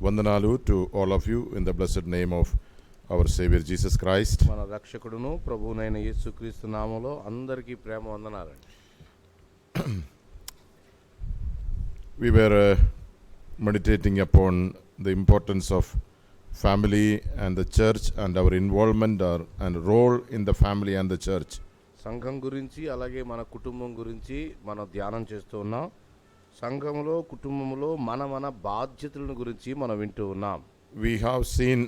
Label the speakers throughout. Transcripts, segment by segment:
Speaker 1: Vandanalu to all of you in the blessed name of our Savior Jesus Christ.
Speaker 2: మన రక్షకుడును ప్రభువునైన యేసుక్రీస్తు నామములో అందరికీ ప్రేమ వందనాలు.
Speaker 1: We were meditating upon the importance of family and the church and our involvement and role in the family and the church.
Speaker 2: సంఘం గురించి అలాగే మన కుటుంబం గురించి మనం ధ్యానం చేస్తూ ఉన్నాం. సంఘంలో కుటుంబంలో మన బాధ్యతలను గురించి మనం వింటూ ఉన్నాం.
Speaker 1: We have seen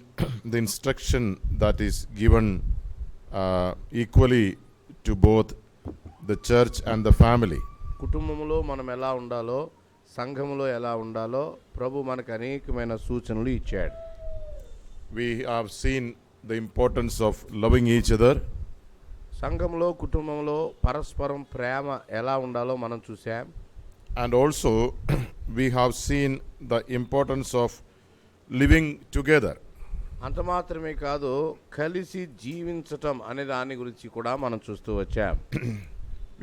Speaker 1: the instruction that is given equally to both the church and the family.
Speaker 2: కుటుంబంలో మనం ఎలా ఉండాలో సంఘంలో ఎలా ఉండాలో ప్రభు మనకు అనేకమైన సూచనలు ఇచ్చాడు.
Speaker 1: We have seen the importance of loving each other.
Speaker 2: సంఘంలో కుటుంబంలో పరస్పరం ప్రేమ ఎలా ఉండాలో మనం చూసాం.
Speaker 1: And also we have seen the importance of living together.
Speaker 2: అంత మాత్రమే కాదు, కలిసి జీవించటం అనే దాని గురించి కూడా మనం చూస్తూ వచ్చాం.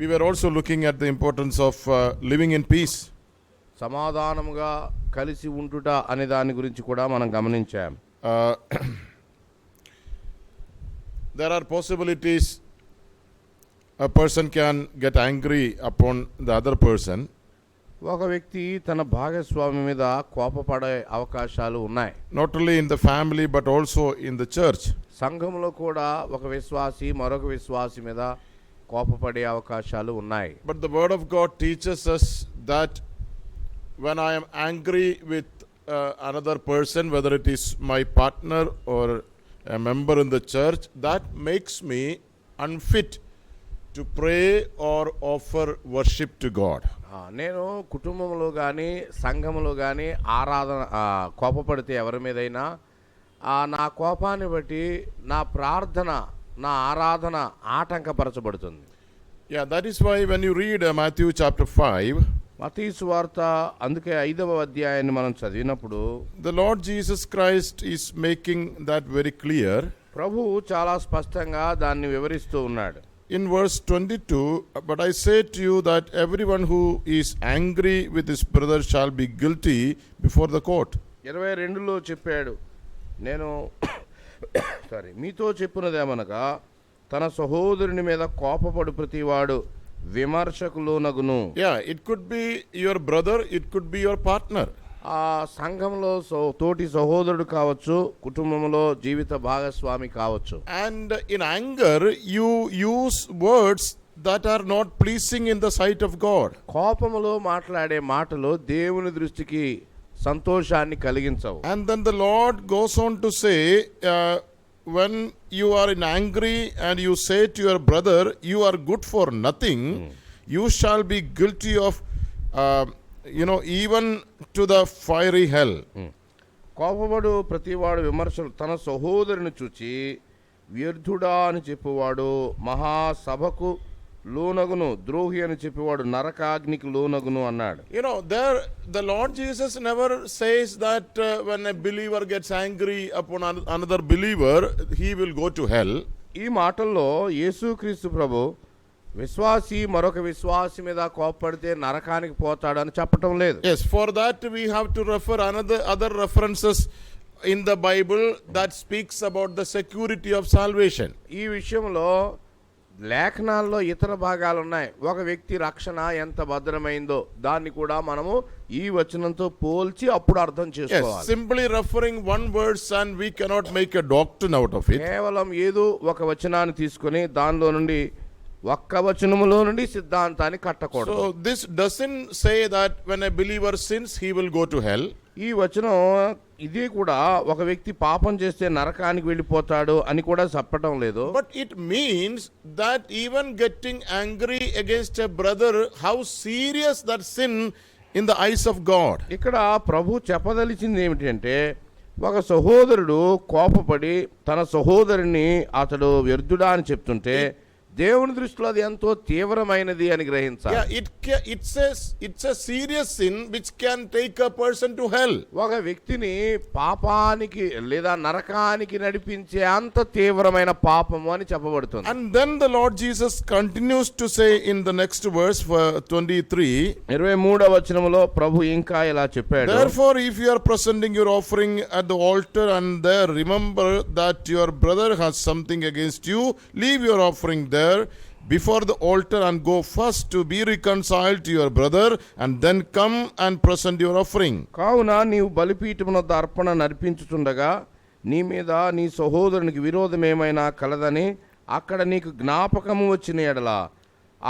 Speaker 1: We were also looking at the importance of living in peace.
Speaker 2: సమాధానముగా కలిసి ఉండుట అనే దాని గురించి కూడా మనం గమనించాం.
Speaker 1: There are possibilities a person can get angry upon the other person.
Speaker 2: ఒక వ్యక్తి తన భాగస్వామి మీద కోపపడే అవకాశాలు ఉన్నాయి.
Speaker 1: Not only in the family but also in the church.
Speaker 2: సంఘంలో కూడా ఒక విశ్వాసి మరొక విశ్వాసి మీద కోపపడే అవకాశాలు ఉన్నాయి.
Speaker 1: But the word of God teaches us that when I am angry with another person, whether it is my partner or a member in the church, that makes me unfit to pray or offer worship to God.
Speaker 2: నేను కుటుంబంలో కానీ సంఘంలో కానీ కోపపడితే ఎవరి మీదైనా నా కోపాన్ని బట్టి నా ప్రార్థన నా ఆరాధన ఆటంకపరచబడుతుంది.
Speaker 1: Yeah, that is why when you read Matthew chapter 5,
Speaker 2: మత్తయి సువార్త అందుకే 5వ అధ్యాయాన్ని మనం చదివినప్పుడు
Speaker 1: the Lord Jesus Christ is making that very clear.
Speaker 2: ప్రభువు చాలా స్పష్టంగా దాన్ని వివరిస్తూ ఉన్నాడు.
Speaker 1: In verse 22, but I say to you that everyone who is angry with his brother shall be guilty before the court.
Speaker 2: 22లో చెప్పాడు, నేను మీతో చెప్పున్నదేమనగా తన సహోదరుని మీద కోపపడు ప్రతివాడు విమర్శకు లోనగును.
Speaker 1: It could be your brother, it could be your partner.
Speaker 2: ఆ సంఘంలో తోటి సహోదరుడు కావచ్చు, కుటుంబంలో జీవిత భాగస్వామి కావచ్చు.
Speaker 1: And in anger you use words that are not pleasing in the sight of God.
Speaker 2: కోపములో మాట్లాడే మాటలు దేవుని దృష్టికి సంతోషాన్ని కలిగించవు.
Speaker 1: And then the Lord goes on to say, when you are in angry and you say to your brother, you are good for nothing, you shall be guilty of even to the fiery hell.
Speaker 2: కోపపడు ప్రతివాడు విమర్శలు తన సహోదరుని చూచి వ్యర్థుడా అని చెప్పువాడు మహాసభకు లోనగును, ద్రోహి అని చెప్పేవాడు నరకాగ్నికి లోనగును అన్నాడు.
Speaker 1: There the Lord Jesus never says that when a believer gets angry upon another believer, he will go to hell.
Speaker 2: ఈ మాటల్లో యేసుక్రీస్తు ప్రభు విశ్వాసి మరొక విశ్వాసి మీద కోపపడితే నరకానికి పోతాడని చెప్పటం లేదు.
Speaker 1: Yes, for that we have to refer other references in the Bible that speaks about the security of salvation.
Speaker 2: ఈ విషయంలో లేఖనాల్లో ఇతర భాగాలు ఉన్నాయి. ఒక వ్యక్తి రక్షణ ఎంత భద్రమైందో దాన్ని కూడా మనము ఈ వచనంతో పోల్చి అప్పుడు అర్థం చేసుకోవాలి.
Speaker 1: Simply referring one verse and we cannot make a doctrine out of it.
Speaker 2: కేవలం ఏదో ఒక వచనాన్ని తీసుకొని దానిలో నుండి ఒక్క వచనములో నుండి సిద్ధాంతాన్ని కట్టకూడదు.
Speaker 1: So this doesn't say that when a believer sins he will go to hell.
Speaker 2: ఈ వచనం ఇది కూడా ఒక వ్యక్తి పాపం చేస్తే నరకానికి వెళ్ళిపోతాడు అని కూడా చెప్పడం లేదు.
Speaker 1: But it means that even getting angry against a brother, how serious that sin in the eyes of God.
Speaker 2: ఇక్కడ ప్రభు చెప్పదలిచింది ఏమిటంటే ఒక సహోదరుడు కోపపడి తన సహోదరుని అతడు వ్యర్థుడా అని చెప్తుంటే దేవుని దృష్టిలో అది ఎంతో తీవ్రమైనది అని గ్రహించాలి.
Speaker 1: Yeah, it's a serious sin which can take a person to hell.
Speaker 2: ఒక వ్యక్తిని పాపానికి లేదా నరకానికి నడిపించే అంత తీవ్రమైన పాపము అని చెప్పబడుతుంది.
Speaker 1: And then the Lord Jesus continues to say in the next verse, 23,
Speaker 2: 23వ వచనములో ప్రభు ఇంకా ఇలా చెప్పాడు,
Speaker 1: therefore if you are presenting your offering at the altar and there remember that your brother has something against you, leave your offering there before the altar and go first to be reconciled to your brother and then come and present your offering.
Speaker 2: కావున నీవు బలిపీఠమునొద్ద అర్పణ నర్పించుచుండగా నీ మీద నీ సహోదరునికి విరోధమేమైనా కలదని అక్కడ నీకు జ్ఞాపకము వచ్చిన ఎడల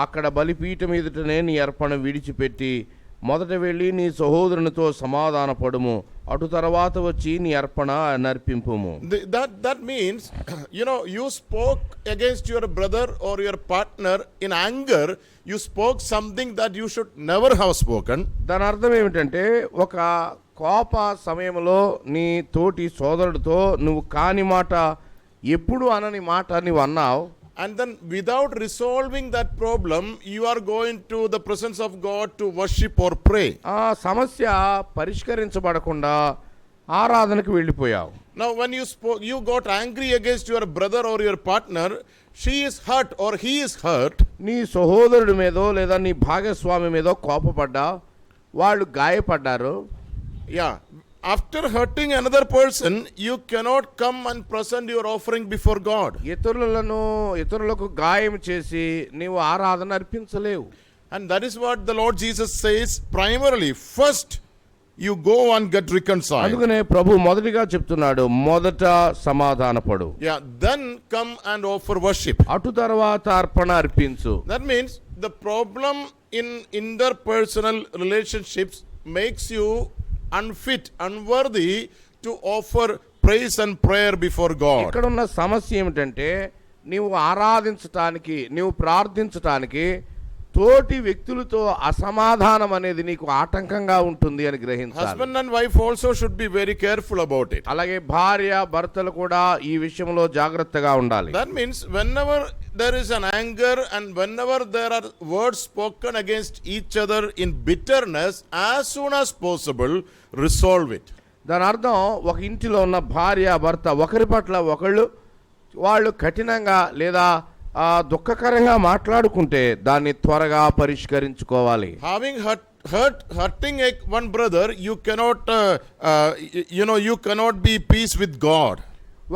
Speaker 2: అక్కడ బలిపీఠం ఎదుటనే నీ అర్పణ విడిచిపెట్టి మొదట వెళ్ళి నీ సహోదరునితో సమాధానపడుము, అటు తర్వాత వచ్చి నీ అర్పణ నర్పింపుము.
Speaker 1: That means, you spoke against your brother or your partner in anger. You spoke something that you should never have spoken.
Speaker 2: దాని అర్థం ఏమిటంటే, ఒక కోప సమయంలో నీ తోటి సోదరుడితో నువ్వు కాని మాట, ఎప్పుడు అనని మాట నువ్వు అన్నావు.
Speaker 1: And then without resolving that problem, you are going to the presence of God to worship or pray.
Speaker 2: ఆ సమస్య పరిష్కరించబడకుండా ఆరాధనకు వెళ్ళిపోయావు.
Speaker 1: Now when you got angry against your brother or your partner, she is hurt or he is hurt.
Speaker 2: నీ సహోదరుడి మీదో లేదా నీ భాగస్వామి మీదో కోపపడ్డా, వాళ్ళు గాయపడ్డారు.
Speaker 1: Yeah. After hurting another person, you cannot come and present your offering before God.
Speaker 2: ఇతరులకు గాయం చేసి నీవు ఆరాధన అర్పించలేవు.
Speaker 1: And that is what the Lord Jesus says primarily. First, you go and get reconciled.
Speaker 2: అందుకనే ప్రభు మొదటిగా చెప్తున్నాడు, మొదట సమాధానపడు.
Speaker 1: Yeah, then come and offer worship.
Speaker 2: అటు తర్వాత అర్పణ అర్పించు.
Speaker 1: That means the problem in interpersonal relationships makes you unfit, unworthy to offer praise and prayer before God.
Speaker 2: ఇక్కడ ఉన్న సమస్య ఏమిటంటే, నీవు ఆరాధించటానికి, నీవు ప్రార్థించటానికి తోటి వ్యక్తులతో అసమాధానం అనేది నీకు ఆటంకంగా ఉంటుంది అని గ్రహించాలి.
Speaker 1: Husband and wife also should be very careful about it.
Speaker 2: అలాగే భార్య భర్తలు కూడా ఈ విషయంలో జాగ్రత్తగా ఉండాలి.
Speaker 1: That means whenever there is an anger and whenever there are words spoken against each other in bitterness, as soon as possible resolve it.
Speaker 2: దాని అర్థం, ఒక ఇంటిలో ఉన్న భార్య భర్త ఒకరి పట్ల ఒకళ్ళు వాళ్ళు కఠినంగా లేదా దుఃఖకరంగా మాట్లాడుకుంటే దాన్ని త్వరగా పరిష్కరించుకోవాలి.
Speaker 1: Having hurting one brother, you cannot be peace with God.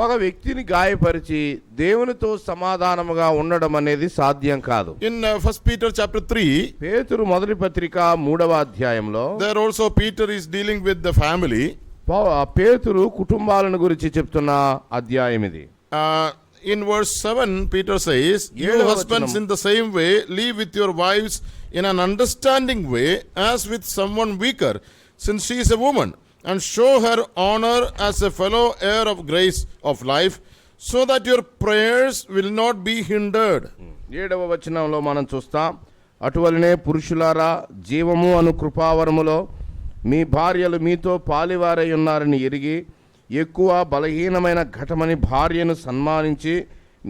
Speaker 2: ఒక వ్యక్తిని గాయపరిచి దేవునితో సమాధానముగా ఉండడం అనేది సాధ్యం కాదు.
Speaker 1: In 1 Peter chapter 3,
Speaker 2: పేతురు మొదటి పత్రిక 3వ అధ్యాయంలో
Speaker 1: there also Peter is dealing with the family.
Speaker 2: పేతురు కుటుంబాలను గురించి చెప్తున్న అధ్యాయం ఇది.
Speaker 1: In verse 7, Peter says, you husbands in the same way live with your wives in an understanding way as with someone weaker, since she is a woman, and show her honor as a fellow heir of grace of life, so that your prayers will not be hindered.
Speaker 2: 7వ వచనంలో మనం చూస్తాం, అటువలనే పురుషులారా, జీవము అను కృపావరములో మీ భార్యలు మీతో పాలివారై ఉన్నారని ఎరిగి ఎక్కువ బలహీనమైన ఘటమని భార్యను సన్మానించి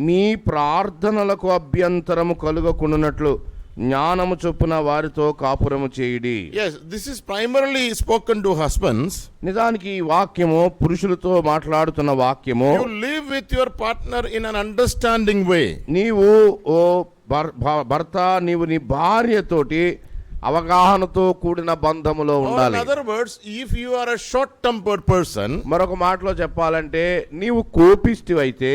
Speaker 2: మీ ప్రార్థనలకు అభ్యంతరము కలుగకుండునట్లు జ్ఞానము చొప్పున వారితో కాపురము చేయుడి.
Speaker 1: Yes, this is primarily spoken to husbands.
Speaker 2: నిజానికి ఈ వాక్యము పురుషులతో మాట్లాడుతున్న వాక్యము.
Speaker 1: You live with your partner in an understanding way.
Speaker 2: నీవు ఓ భర్త, నీవు నీ భార్యతోటి అవగాహనతో కూడిన బంధములో ఉండాలి.
Speaker 1: In other words, if you are a short tempered person,
Speaker 2: మరొక మాటలో చెప్పాలంటే నీవు కోపిష్టివైతే,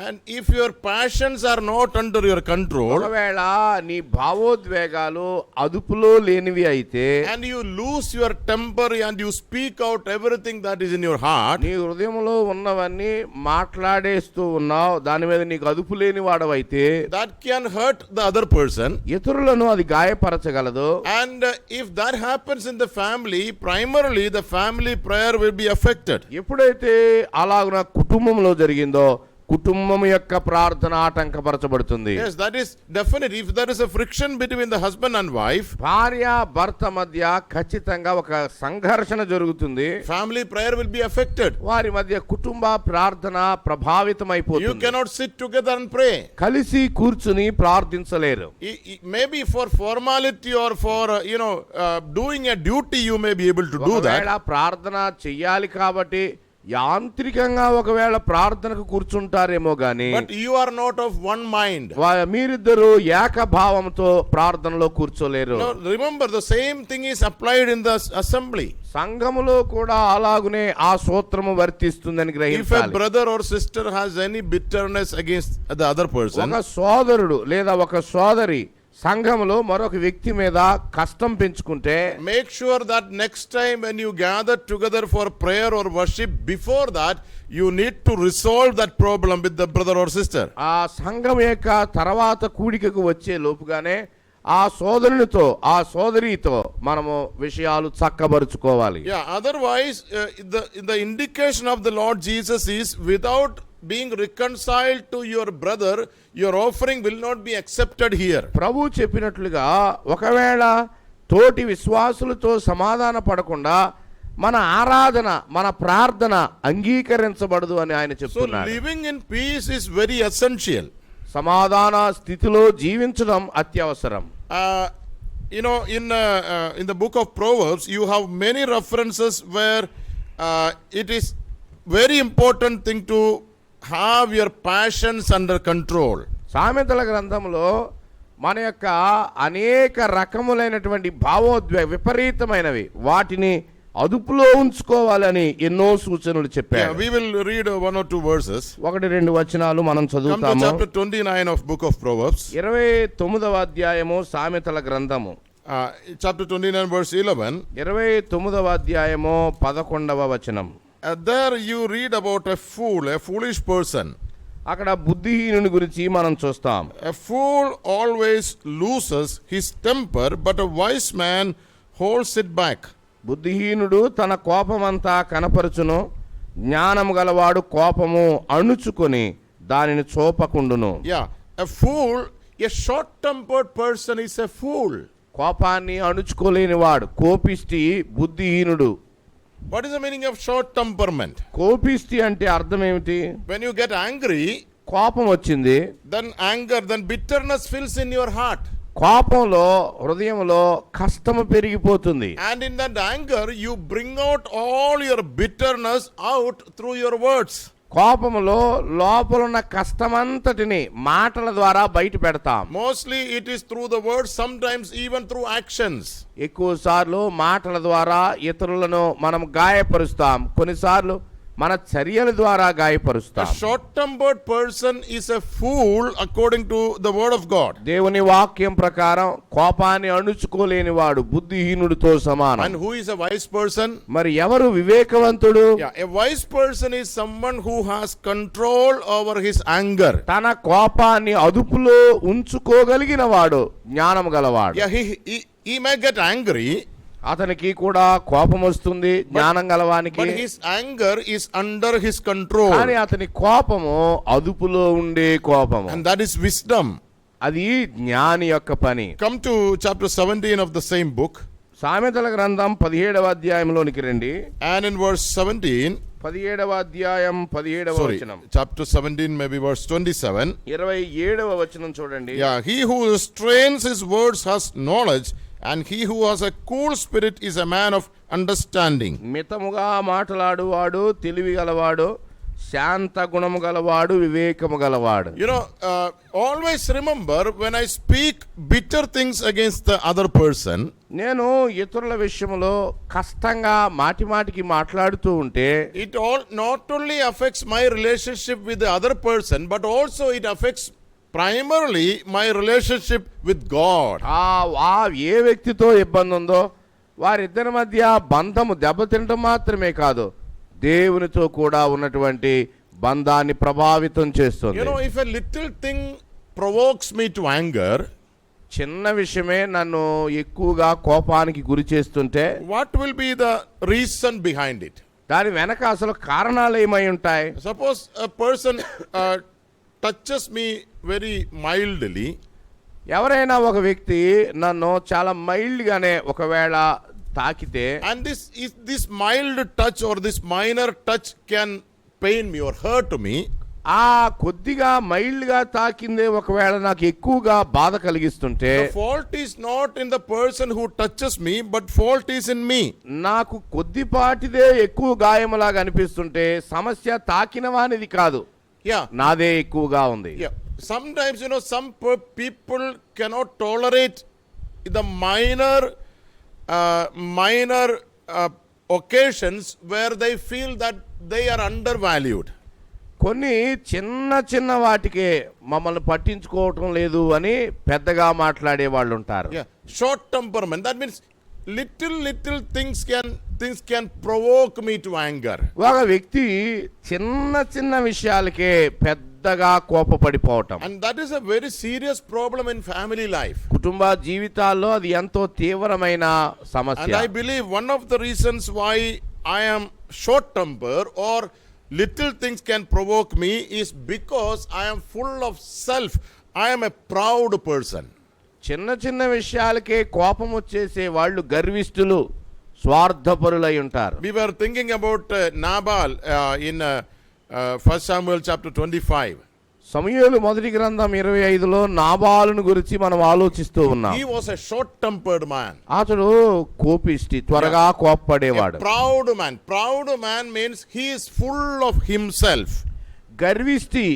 Speaker 1: and if your passions are not under your control,
Speaker 2: ఒకవేళ నీ భావోద్వేగాలు అదుపులో లేనివి అయితే,
Speaker 1: and you lose your temper and you speak out everything that is in your heart,
Speaker 2: నీ హృదయంలో ఉన్నవన్నీ మాట్లాడేస్తూ ఉన్నావు, దాని మీద నీకు అదుపు లేని వాడవైతే,
Speaker 1: that can hurt the other person.
Speaker 2: ఇతరులను అది గాయపరచగలదు.
Speaker 1: And if that happens in the family, primarily the family prayer will be affected.
Speaker 2: ఎప్పుడైతే అలాగున కుటుంబంలో జరిగిందో, కుటుంబం యొక్క ప్రార్థన ఆటంకపరచబడుతుంది.
Speaker 1: Yes, that is definite. If there is a friction between the husband and wife,
Speaker 2: భార్య భర్త మధ్య ఖచ్చితంగా ఒక సంఘర్షణ జరుగుతుంది.
Speaker 1: family prayer will be affected.
Speaker 2: వారి మధ్య కుటుంబ ప్రార్థన
Speaker 1: You
Speaker 2: ప్రభావితమైపోతుంది.
Speaker 1: cannot sit together and pray.
Speaker 2: కలిసి కూర్చుని ప్రార్థించలేరు.
Speaker 1: Maybe for formality or for doing a duty you may be able to do that.
Speaker 2: ఒకవేళ ప్రార్థన చెయ్యాలి కాబట్టి యాంత్రికంగా ఒకవేళ ప్రార్థనకు కూర్చుంటారేమో గాని,
Speaker 1: But you are not of one mind.
Speaker 2: మీరిద్దరు ఏకభావంతో ప్రార్థనలో కూర్చోలేరు.
Speaker 1: No, remember the same thing is applied in the assembly.
Speaker 2: సంఘములో కూడా అలాగునే ఆ సూత్రము వర్తిస్తుందని
Speaker 1: If a
Speaker 2: గ్రహించాలి.
Speaker 1: brother or sister has any bitterness against the other person,
Speaker 2: ఒక సోదరుడు లేదా ఒక సోదరి సంఘములో మరొక వ్యక్తి మీద కష్టం పెంచుకుంటే,
Speaker 1: make sure that next time when you gather together for prayer or worship, before that you need to resolve that problem with the brother or sister.
Speaker 2: ఆ సంఘం యొక్క తర్వాత కూడికకు వచ్చే లోపుగానే ఆ సోదరునితో ఆ సోదరితో మనము విషయాలు చక్కబరుచుకోవాలి.
Speaker 1: Yeah, otherwise the indication of the Lord Jesus is, without being reconciled to your brother, your offering will not be accepted here.
Speaker 2: ప్రభు చెప్పినట్లుగా ఒకవేళ తోటి విశ్వాసులతో సమాధాన పడకుండా మన ఆరాధన మన ప్రార్థన అంగీకరించబడదు అని ఆయన
Speaker 1: So
Speaker 2: చెప్తున్నారు.
Speaker 1: living in peace is very essential.
Speaker 2: సమాధాన స్థితిలో జీవించడం అత్యవసరం.
Speaker 1: In the book of Proverbs you have many references where it is very important thing to have your passions under control.
Speaker 2: సామెతల గ్రంథంలో మన యొక్క అనేక రకములైనటువంటి విపరీతమైనవి వాటిని అదుపులో ఉంచుకోవాలని ఎన్నో సూచనలు చెప్పారు.
Speaker 1: We will read one or two verses.
Speaker 2: 1-2 వచనాలు మనం
Speaker 1: Come to
Speaker 2: చదువుతాము.
Speaker 1: chapter 29 of book of Proverbs.
Speaker 2: 29వ అధ్యాయము సామెతల గ్రంథము.
Speaker 1: Chapter 29 verse 11.
Speaker 2: 29వ అధ్యాయము 11వ వచనం.
Speaker 1: There you read about a foolish person.
Speaker 2: అక్కడ బుద్ధిహీనుని గురించి మనం చూస్తాం.
Speaker 1: A fool always loses his temper, but a wise man holds it back.
Speaker 2: బుద్ధిహీనుడు తన కోపమంతా కనపరుచును, జ్ఞానము గలవాడు కోపము అణుచుకొని దానిని చూపకుండును.
Speaker 1: Yeah, a short-tempered person is a fool.
Speaker 2: కోపాన్ని అణుచుకోలేని వాడు కోపిష్టి బుద్ధిహీనుడు.
Speaker 1: What is the meaning of short temperament?
Speaker 2: కోపిష్టి అంటే అర్థం ఏమిటి?
Speaker 1: When you get angry,
Speaker 2: కోపం వచ్చింది,
Speaker 1: then bitterness fills in your heart.
Speaker 2: కోపంలో హృదయంలో కష్టము పెరిగిపోతుంది.
Speaker 1: And in that anger you bring out all your bitterness out through your words.
Speaker 2: కోపములో లోపలున్న కష్టమంతటిని మాటల ద్వారా బయట పెడతాం.
Speaker 1: Mostly it is through the words, sometimes even through actions.
Speaker 2: ఎక్కువ సార్లు మాటల ద్వారా ఇతరులను మనం గాయపరుస్తాం, కొన్నిసార్లు మన చర్యల ద్వారా గాయపరుస్తాం.
Speaker 1: A short-tempered person is a fool according to the word of God.
Speaker 2: దేవుని వాక్యం ప్రకారం కోపాన్ని అణుచుకోలేని వాడు బుద్ధిహీనుడితో సమానం.
Speaker 1: And who is a wise person?
Speaker 2: మరి ఎవరు వివేకవంతుడు?
Speaker 1: Yeah, a wise person is someone who has control over his anger.
Speaker 2: తన కోపాన్ని అదుపులో ఉంచుకోగలిగిన వాడు జ్ఞానం గలవాడు.
Speaker 1: Yeah, he may get angry,
Speaker 2: అతనికి కూడా కోపం వస్తుంది జ్ఞానం గలవానికి,
Speaker 1: but his anger is under his control.
Speaker 2: కానీ అతని కోపము అదుపులో ఉండే కోపము,
Speaker 1: And that is wisdom.
Speaker 2: అది జ్ఞాని యొక్క పని.
Speaker 1: Come to chapter 17 of the same book.
Speaker 2: సామెతల గ్రంథం 17వ అధ్యాయంలోనికి రండి.
Speaker 1: And in verse 17,
Speaker 2: 17వ అధ్యాయం 17వ వచనం.
Speaker 1: chapter 17 maybe verse 27.
Speaker 2: 27వ వచనం చూడండి.
Speaker 1: Yeah, he who restrains his words has knowledge, and he who has a cool spirit is a man of understanding.
Speaker 2: మితముగా మాట్లాడువాడు తెలివి గలవాడు, శాంత గుణము గలవాడు వివేకము గలవాడు.
Speaker 1: Always remember, when I speak bitter things against the other person,
Speaker 2: నేను ఇతరుల విషయంలో కష్టంగా మాటికి మాట్లాడుతూ ఉంటే,
Speaker 1: it all not only affects my relationship with the other person, but also it affects primarily my relationship with God.
Speaker 2: ఏ వ్యక్తితో ఇబ్బంది ఉందో వారిద్దరి మధ్య బంధము దెబ్బతింటం మాత్రమే కాదు, దేవునితో కూడా ఉన్నటువంటి బంధాన్ని ప్రభావితం చేస్తుంది.
Speaker 1: If a little thing provokes me to anger,
Speaker 2: చిన్న విషయమే నన్ను ఎక్కువగా కోపానికి గురి చేస్తుంటే,
Speaker 1: what will be the reason behind it?
Speaker 2: దాని వెనక అసలు కారణాలు ఏమై ఉంటాయి?
Speaker 1: Suppose a person touches me very mildly.
Speaker 2: ఎవరైనా ఒక వ్యక్తి నన్ను చాలా మైల్డ్ గానే ఒకవేళ తాకితే,
Speaker 1: And this mild touch or this minor touch can pain me or hurt me.
Speaker 2: ఆ కొద్దిగా మైల్డ్ గా తాకిందే ఒకవేళ నాకు ఎక్కువగా బాధ కలిగిస్తుంటే,
Speaker 1: The fault is not in the person who touches me, but fault is in me.
Speaker 2: నాకు కొద్దిపాటిదే ఎక్కువ గాయములాగా అనిపిస్తుంటే సమస్య తాకిన వానిది కాదు,
Speaker 1: Yeah.
Speaker 2: నాదే ఎక్కువగా ఉంది.
Speaker 1: Yeah. Sometimes, some people cannot tolerate the minor occasions where they feel that they are undervalued.
Speaker 2: కొన్ని చిన్న చిన్న వాటికే మమ్మల్ని పట్టించుకోవటం లేదు అని పెద్దగా మాట్లాడే వాళ్ళు ఉంటారు.
Speaker 1: Yeah. Short temperament. That means little things can provoke me to anger.
Speaker 2: ఒక వ్యక్తి చిన్న చిన్న విషయాలకే పెద్దగా కోపపడిపోవటం,
Speaker 1: And that is a very serious problem in family life.
Speaker 2: కుటుంబ జీవితాల్లో అది ఎంతో తీవ్రమైన సమస్య.
Speaker 1: And I believe one of the reasons why I am short temper or little things can provoke me is because I am full of self. I am a proud person.
Speaker 2: చిన్న చిన్న విషయాలకే కోపం వచ్చేసే వాళ్ళు గర్విష్ఠులు, స్వార్థపరులై ఉంటారు.
Speaker 1: We were thinking about Nabal in 1 Samuel chapter 25.
Speaker 2: సమూయేలు మొదటి గ్రంథం 25లో నాబాలును గురించి మనం ఆలోచిస్తూ ఉన్నాం.
Speaker 1: He was a short-tempered man.
Speaker 2: అతడు కోపిష్టి, త్వరగా కోప్పడేవాడు.
Speaker 1: A proud man. Proud man means he is full of himself.
Speaker 2: గర్విష్టి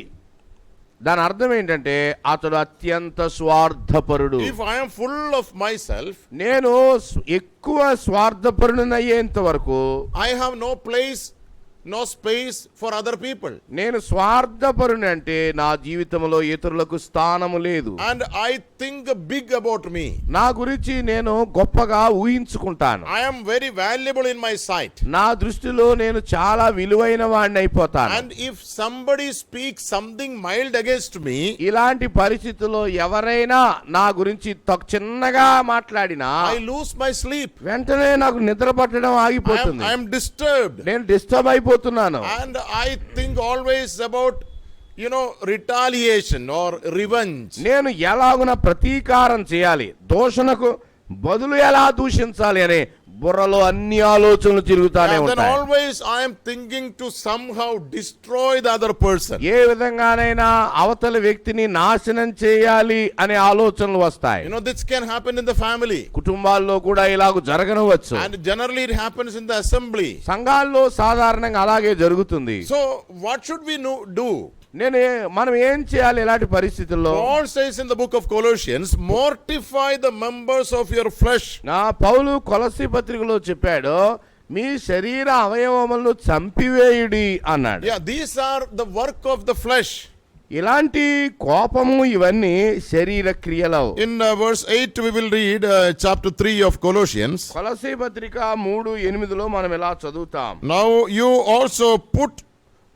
Speaker 2: దాని అర్థం ఏంటంటే అతడు అత్యంత స్వార్థపరుడు.
Speaker 1: If I am full of myself,
Speaker 2: నేను ఎక్కువ స్వార్థపరుడిని అయ్యేంత వరకు
Speaker 1: I have no place, no space for other people.
Speaker 2: నేను స్వార్థపరుని అంటే నా జీవితంలో ఇతరులకు స్థానము లేదు.
Speaker 1: And I think big about me.
Speaker 2: నా గురించి నేను గొప్పగా ఊహించుకుంటాను.
Speaker 1: I am very valuable in my sight.
Speaker 2: నా దృష్టిలో నేను చాలా విలువైన వాడిని అయిపోతాను.
Speaker 1: And if somebody speaks something mild against me,
Speaker 2: ఇలాంటి పరిస్థితుల్లో ఎవరైనా నా గురించి చిన్నగా మాట్లాడినా
Speaker 1: I lose my sleep.
Speaker 2: వెంటనే నాకు నిద్ర పట్టడం ఆగిపోతుంది.
Speaker 1: I am disturbed.
Speaker 2: నేను డిస్టర్బ్ అయిపోతున్నాను.
Speaker 1: And I think always about, retaliation or revenge.
Speaker 2: నేను ఎలాగున ప్రతీకారం చేయాలి, దూషణకు బదులు ఎలా దూషించాలి అనే బుర్రలో అన్ని ఆలోచనలు తిరుగుతానే
Speaker 1: And then
Speaker 2: ఉంటాయి.
Speaker 1: always I am thinking to somehow destroy the other person.
Speaker 2: ఏ విధంగానైనా అవతల వ్యక్తిని నాశనం చేయాలి అనే ఆలోచనలు వస్తాయి.
Speaker 1: This can happen in the family.
Speaker 2: కుటుంబాల్లో కూడా ఇలాగ జరగనవచ్చు.
Speaker 1: And generally it happens in the assembly.
Speaker 2: సంఘాల్లో సాధారణంగా అలాగే జరుగుతుంది.
Speaker 1: So what should we do?
Speaker 2: మనం ఏం చేయాలి ఇలాంటి పరిస్థితుల్లో?
Speaker 1: Paul says in the book of Colossians, mortify the members of your flesh.
Speaker 2: పౌలు కొలస్సీ పత్రికలో చెప్పాడు, మీ శరీర అవయవములను చంపివేయుడి అన్నాడు.
Speaker 1: Yeah, these are the work of the flesh.
Speaker 2: ఇలాంటి కోపము ఇవన్నీ శరీర క్రియలు.
Speaker 1: In verse 8 we will read chapter 3 of Colossians.
Speaker 2: కొలస్సీ పత్రిక 3:8లో మనం ఇలా చదువుతాం.
Speaker 1: Now you also put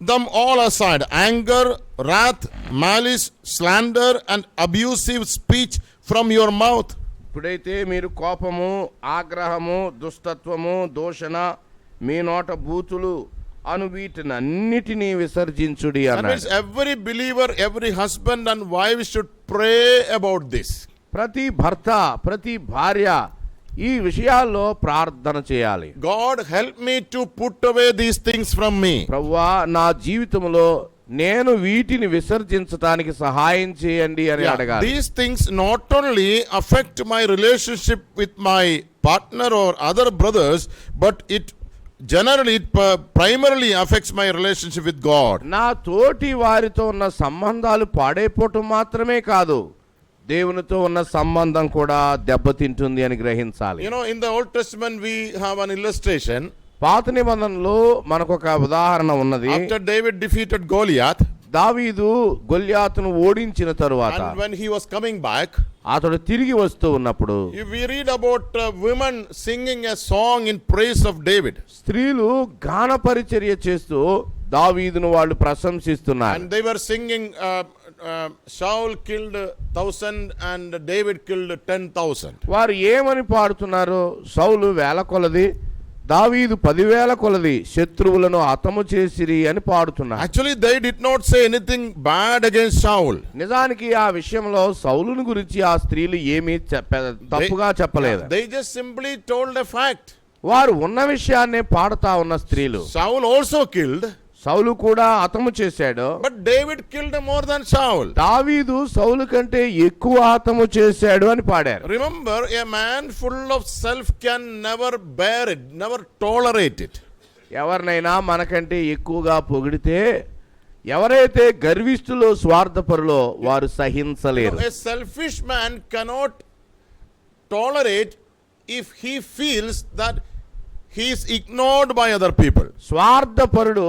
Speaker 1: them all aside, anger, wrath, malice, slander and abusive speech from your mouth.
Speaker 2: ఇప్పుడైతే మీరు కోపము, ఆగ్రహము, దుష్టత్వము, దూషణ, మీ నోట బూతులు అను వీటినన్నిటినీ విసర్జించుడి
Speaker 1: That
Speaker 2: అన్నాడు.
Speaker 1: means every believer, every husband and wife should pray about this.
Speaker 2: ప్రతి భర్త, ప్రతి భార్య ఈ విషయాల్లో ప్రార్థన చేయాలి.
Speaker 1: God help me to put away these things from me.
Speaker 2: ప్రభువా, నా జీవితంలో నేను వీటిని విసర్జించడానికి సహాయం చేయండి అని అడగాలి.
Speaker 1: These things not only affect my relationship with my partner or other brothers, but it primarily affects my relationship with God.
Speaker 2: నా తోటి వారితో ఉన్న సంబంధాలు పాడైపోవటం మాత్రమే కాదు, దేవునితో ఉన్న సంబంధం కూడా దెబ్బతింటుంది అని గ్రహించాలి.
Speaker 1: In the Old Testament we have an illustration.
Speaker 2: పాత నిబంధనలో మనకు ఒక ఉదాహరణ ఉన్నది.
Speaker 1: After David defeated Goliath,
Speaker 2: దావీదు గొల్యాతును ఓడించిన తరువాత
Speaker 1: and when he was coming back,
Speaker 2: అతడు తిరిగి వస్తూ ఉన్నప్పుడు
Speaker 1: we read about women singing a song in praise of David.
Speaker 2: స్త్రీలు గాన పరిచర్య చేస్తూ దావీదును వాళ్ళు ప్రశంసిస్తున్నారు.
Speaker 1: And they were singing Saul killed 1,000 and David killed 10,000.
Speaker 2: వారు ఏమని పాడుతున్నారు? సౌలు వేల కొలది, దావీదు 10,000 కొలది శత్రువులను హతము చేసిరి అని పాడుతున్నాడు.
Speaker 1: Actually, they did not say anything bad against Saul.
Speaker 2: నిజానికి ఆ విషయంలో సౌలుని గురించి ఆ స్త్రీలు ఏమీ తప్పుగా చెప్పలేదు.
Speaker 1: They just simply told a fact.
Speaker 2: వారు ఉన్న విషయాన్నే పాడుతా ఉన్న స్త్రీలు.
Speaker 1: Saul also killed.
Speaker 2: సౌలు కూడా హతము చేశాడు.
Speaker 1: But David killed more than Saul.
Speaker 2: దావీదు సౌలు కంటే ఎక్కువ హతము చేశాడు అని పాడారు.
Speaker 1: Remember, a man full of self can never bear it, never tolerate it.
Speaker 2: ఎవరినైనా మనకంటే ఎక్కువగా పొగిడితే, ఎవరైతే గర్విష్ఠులో స్వార్థపరులో వారు సహించలేరు.
Speaker 1: A selfish man cannot tolerate if he feels that he is ignored by other people.
Speaker 2: స్వార్థపరుడు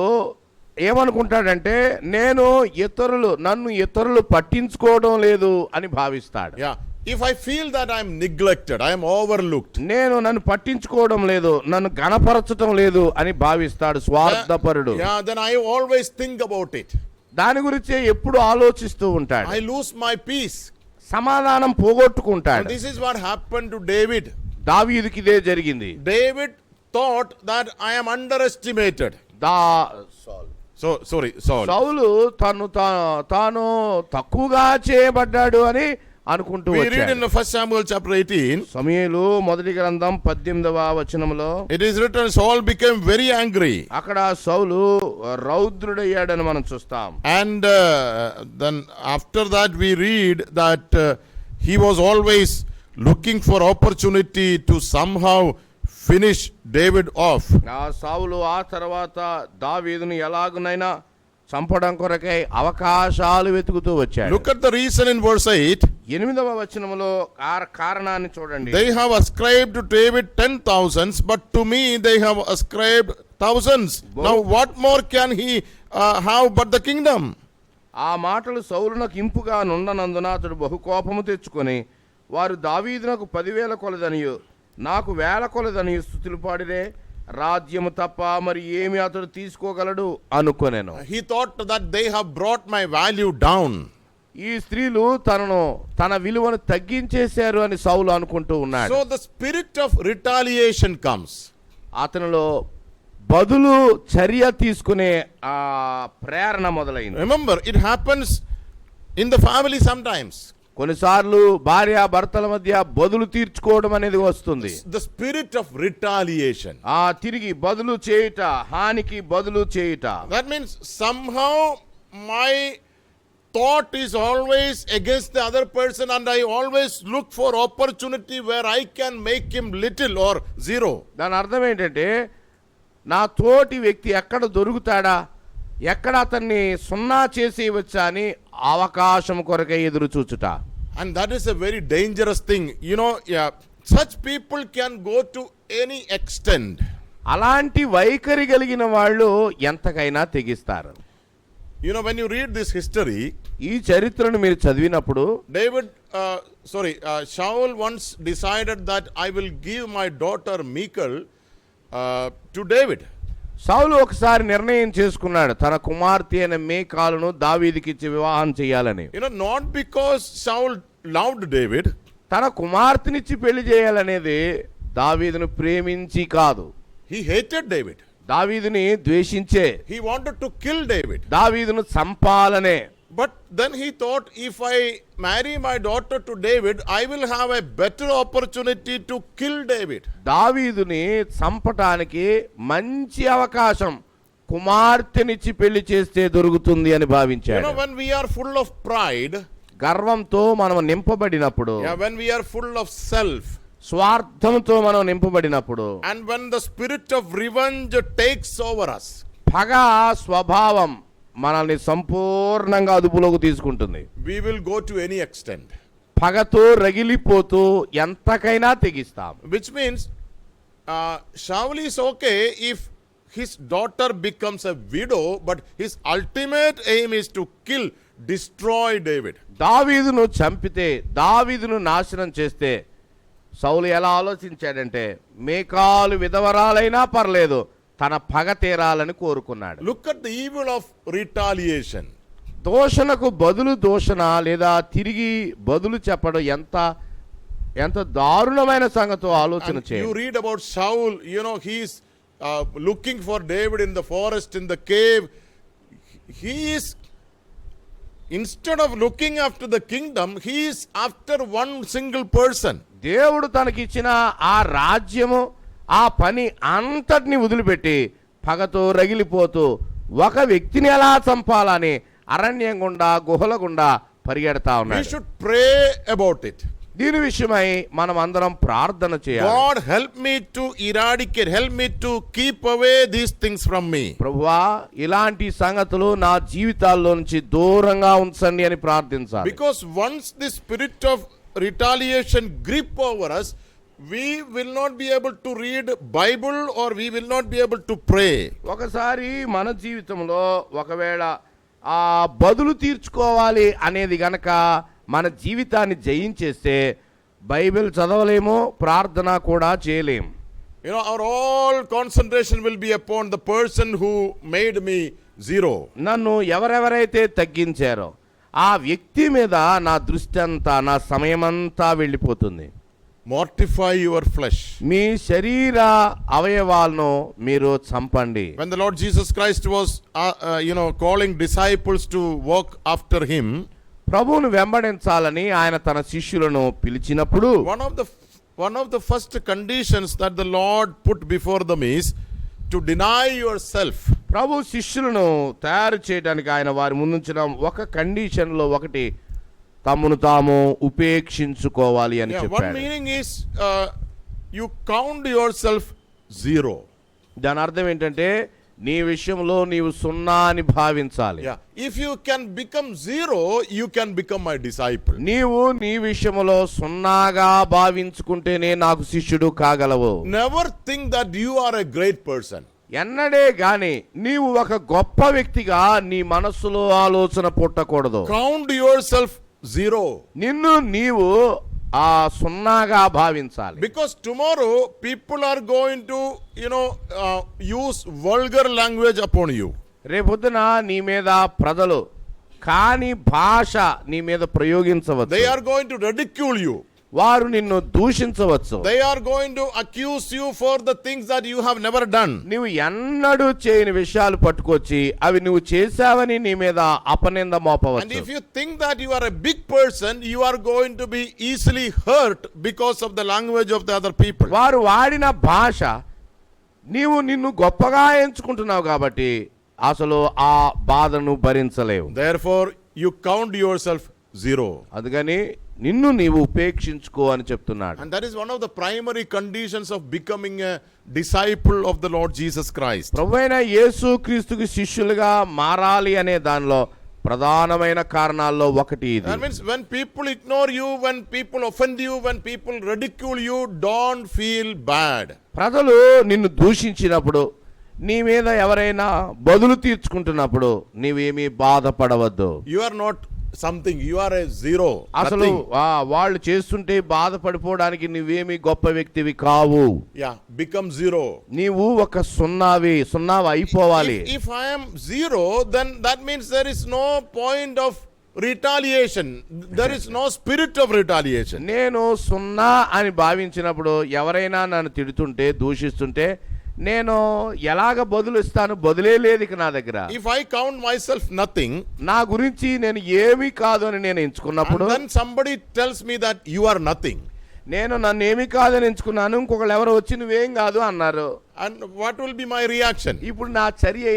Speaker 2: ఏమనుకుంటాడంటే, నన్ను ఇతరులు పట్టించుకోవడం లేదు అని భావిస్తాడు.
Speaker 1: Yeah, if I feel that I am neglected, I am overlooked.
Speaker 2: నన్ను పట్టించుకోవడం లేదు, నన్ను గణపరచడం లేదు అని భావిస్తాడు స్వార్థపరుడు.
Speaker 1: Yeah, then I always think about it.
Speaker 2: దాని గురించే ఎప్పుడు ఆలోచిస్తూ ఉంటాడు.
Speaker 1: I lose my peace.
Speaker 2: సమాధానం పోగొట్టుకుంటాడు.
Speaker 1: This is what happened to David.
Speaker 2: దావీదుకి ఇదే జరిగింది.
Speaker 1: David thought that I am underestimated. Saul.
Speaker 2: సౌలు తాను తక్కువగా చేయబడ్డాడు అని అనుకుంటూ
Speaker 1: We read
Speaker 2: వచ్చాడు.
Speaker 1: in 1 Samuel chapter 18.
Speaker 2: సమూయేలు మొదటి గ్రంథం 18వ వచనంలో
Speaker 1: It is written, Saul became very angry.
Speaker 2: అక్కడ సౌలు రౌద్రుడయ్యాడని మనం చూస్తాం.
Speaker 1: And then after that we read that he was always looking for opportunity to somehow finish David off.
Speaker 2: ఆ సౌలు ఆ తర్వాత దావీదును ఎలాగునైనా చంపడం కొరకై అవకాశాలు వెతుకుతూ వచ్చాడు.
Speaker 1: Look at the reason in verse 8.
Speaker 2: 8వ వచనములో కారణాన్ని చూడండి.
Speaker 1: They have ascribed to David 10,000s, but to me they have ascribed thousands. Now what more can he have but the kingdom?
Speaker 2: ఆ మాటలు సౌలునకు ఇంపుగా నుండనందున అతడు బహుకోపము తెచ్చుకొని, వారు దావీదునకు 10,000 కొలదనియు నాకు 1,000 కొలదనియు స్తుతులు పాడిరే, రాజ్యము తప్ప మరి ఏమి అతడు తీసుకోగలడు అనుకొనెను.
Speaker 1: He thought that they have brought my value down.
Speaker 2: ఈ స్త్రీలు తన విలువను తగ్గించేశారు అని సౌలు అనుకుంటూ ఉన్నాడు.
Speaker 1: So the spirit of retaliation comes.
Speaker 2: అతనిలో బదులు చర్య తీసుకునే ఆ ప్రేరణ మొదలైంది.
Speaker 1: Remember, it happens in the family sometimes.
Speaker 2: కొన్నిసార్లు భార్య భర్తల మధ్య బదులు తీర్చుకోవడం అనేది వస్తుంది.
Speaker 1: The spirit of retaliation.
Speaker 2: తిరిగి బదులు చేయుట, హానికి బదులు చేయుట.
Speaker 1: That means somehow my thought is always against the other person and I always look for opportunity where I can make him little or zero.
Speaker 2: దాని అర్థం ఏంటంటే, నా తోటి వ్యక్తి ఎక్కడ దొరుకుతాడా, ఎక్కడ అతన్ని సున్నా చేసేయవచ్చా అని అవకాశం కొరకై ఎదురు చూచుట.
Speaker 1: And that is a very dangerous thing. Such people can go to any extent.
Speaker 2: అలాంటి వైఖరి కలిగిన వాళ్ళు ఎంతకైనా తెగిస్తారు.
Speaker 1: When you read this history,
Speaker 2: ఈ చరిత్రను మీరు చదివినప్పుడు
Speaker 1: Shaul once decided that I will give my daughter Michal to David.
Speaker 2: సౌలు ఒకసారి నిర్ణయం చేసుకున్నాడు, తన కుమార్తె అయిన మీకాలును దావీదుకి ఇచ్చి వివాహం చేయాలని.
Speaker 1: Not because Saul loved David.
Speaker 2: తన కుమార్తెనిచ్చి పెళ్లి చేయాలనేది దావీదును ప్రేమించి కాదు.
Speaker 1: He hated David.
Speaker 2: దావీదుని ద్వేషించే.
Speaker 1: He wanted to kill David.
Speaker 2: దావీదును చంపాలనే.
Speaker 1: But then he thought, if I marry my daughter to David, I will have a better opportunity to kill David.
Speaker 2: దావీదుని చంపటానికి మంచి అవకాశం కుమార్తెనిచ్చి పెళ్లి చేస్తే దొరుకుతుంది అని భావించాడు.
Speaker 1: When we are full of pride,
Speaker 2: గర్వంతో మనం నింపబడినప్పుడు,
Speaker 1: when we are full of self,
Speaker 2: స్వార్థంతో మనం నింపబడినప్పుడు,
Speaker 1: and when the spirit of revenge takes over us,
Speaker 2: పగ స్వభావం మనల్ని సంపూర్ణంగా అదుపులోకి తీసుకుంటుంది.
Speaker 1: we will go to any extent.
Speaker 2: పగతో రగిలిపోతూ ఎంతకైనా తెగిస్తాం.
Speaker 1: Which means Shaul is okay if his daughter becomes a widow, but his ultimate aim is to kill, destroy David.
Speaker 2: దావీదును చంపితే, దావీదును నాశనం చేస్తే సౌలు ఎలా ఆలోచించాడంటే, మీకాలు విధవరాలైనా పర్లేదు, తన పగ తీరాలని కోరుకున్నాడు.
Speaker 1: Look at the evil of retaliation.
Speaker 2: దోషణకు బదులు దోషణ లేదా తిరిగి బదులు చెప్పడం ఎంత దారుణమైన సంగతో ఆలోచన చేయండి.
Speaker 1: You read about Saul, he is looking for David in the forest, in the cave. He is, instead of looking after the kingdom, he is after one single person.
Speaker 2: దేవుడు తనకిచ్చిన ఆ రాజ్యము ఆ పని అంతటిని వదిలిపెట్టి పగతో రగిలిపోతూ ఒక వ్యక్తిని ఎలా చంపాలని అరణ్యం గుండా గుహల గుండా పరిగెడతా
Speaker 1: We
Speaker 2: ఉన్నాడు.
Speaker 1: should pray about it.
Speaker 2: దీని విషయమై మనం అందరం ప్రార్థన చేయాలి.
Speaker 1: God, help me to eradicate, help me to keep away these things from me.
Speaker 2: ప్రభువా ఇలాంటి సంగతులు నా జీవితాల్లో నుంచి దూరంగా ఉంచండి అని ప్రార్థించాలి.
Speaker 1: Because once the spirit of retaliation grip over us, we will not be able to read Bible or we will not be able to pray.
Speaker 2: ఒకసారి మన జీవితంలో ఒకవేళ ఆ బదులు తీర్చుకోవాలి అనేది గనక మన జీవితాన్ని జయించేస్తే బైబిల్ చదవలేము, ప్రార్థన కూడా చేయలేము.
Speaker 1: You know, our all concentration will be upon the person who made me zero.
Speaker 2: నన్ను ఎవరెవరైతే తగ్గించారో ఆ వ్యక్తి మీద నా దృష్టి అంతా, నా సమయమంతా వెళ్ళిపోతుంది.
Speaker 1: Mortify your flesh.
Speaker 2: మీ శరీర అవయవాలను మీరు చంపండి.
Speaker 1: When the Lord Jesus Christ was, calling disciples to walk after him,
Speaker 2: ప్రభువును వెంబడించాలని ఆయన తన శిష్యులను పిలిచినప్పుడు
Speaker 1: one of the first conditions that the Lord put before them is to deny yourself.
Speaker 2: ప్రభు శిష్యులను తయారు చేయడానికి ఆయన వారి ముందుంచిన ఒక కండిషన్లో ఒకటి తమను తాము ఉపేక్షించుకోవాలి అని
Speaker 1: One
Speaker 2: చెప్పాడు.
Speaker 1: meaning is you count yourself zero.
Speaker 2: దాని అర్థం ఏంటంటే నీ విషయంలో నీవు సున్నా అని భావించాలి.
Speaker 1: If you can become zero, you can become my disciple.
Speaker 2: నీవు నీ విషయంలో సున్నాగా భావించుకుంటేనే నాకు శిష్యుడు కాగలవు.
Speaker 1: Never think that you are a great person.
Speaker 2: ఎన్నడే గాని నీవు ఒక గొప్ప వ్యక్తిగా నీ మనస్సులో ఆలోచన పుట్టకూడదు.
Speaker 1: Count yourself zero.
Speaker 2: నిన్ను నీవు ఆ సున్నాగా భావించాలి.
Speaker 1: Because tomorrow people are going to, use vulgar language upon you.
Speaker 2: రేపొద్దున నీ మీద ప్రజలు కాని భాష నీ మీద ప్రయోగించవచ్చు.
Speaker 1: They are going to ridicule you.
Speaker 2: వారు నిన్ను దూషించవచ్చు.
Speaker 1: They are going to accuse you for the things that you have never done.
Speaker 2: నీవు ఎన్నడూ చేయని విషయాలు పట్టుకొచ్చి అవి నువ్వు చేశావని నీ మీద అపనింద
Speaker 1: And
Speaker 2: మోపవచ్చు.
Speaker 1: if you think that you are a big person, you are going to be easily hurt because of the language of the other people.
Speaker 2: వారు వాడిన భాష నీవు నిన్ను గొప్పగా ఎంచుకుంటున్నావు కాబట్టి అసలు ఆ బాధను భరించలేవు.
Speaker 1: Therefore, you count yourself zero.
Speaker 2: అందుకని నిన్ను నీవు ఉపేక్షించుకో అని చెప్తున్నాడు.
Speaker 1: And that is one of the primary conditions of becoming a disciple of the Lord Jesus Christ.
Speaker 2: ప్రభువైన యేసు క్రీస్తుకి శిష్యులుగా మారాలి అనే దానిలో ప్రధానమైన కారణాల్లో ఒకటి ఇది.
Speaker 1: That means when people ignore you, when people offend you, when people ridicule you, don't feel bad.
Speaker 2: ప్రజలు నిన్ను దూషించినప్పుడు నీ మీద ఎవరైనా బదులు తీర్చుకుంటున్నప్పుడు నీవేమీ బాధపడవద్దు.
Speaker 1: You are not something, you are a zero.
Speaker 2: అసలు
Speaker 1: Nothing.
Speaker 2: వాళ్ళు చేస్తుంటే బాధపడిపోవడానికి నువ్వేమీ గొప్ప వ్యక్తివి కావు.
Speaker 1: Become zero.
Speaker 2: నీవు ఒక సున్నావి అయిపోవాలి.
Speaker 1: If I am zero, then that means there is no point of retaliation. There is no spirit of retaliation.
Speaker 2: నేను సున్నా అని భావించినప్పుడు ఎవరైనా నన్ను తిడుతుంటే దూషిస్తుంటే నేను ఎలాగ బదులు ఇస్తాను? బదులే లేదు ఇక నా దగ్గర.
Speaker 1: If I count myself nothing,
Speaker 2: నా గురించి నేను ఏమీ కాదు అని నేను ఎంచుకున్నప్పుడు,
Speaker 1: and then somebody tells me that you are nothing,
Speaker 2: నేను నన్ను ఏమీ కాదని ఎంచుకున్నాను, ఇంకొకళ్ళు ఎవరో వచ్చి నువ్వేం కాదు అన్నారు,
Speaker 1: and what will be my reaction?
Speaker 2: ఇప్పుడు నా చర్య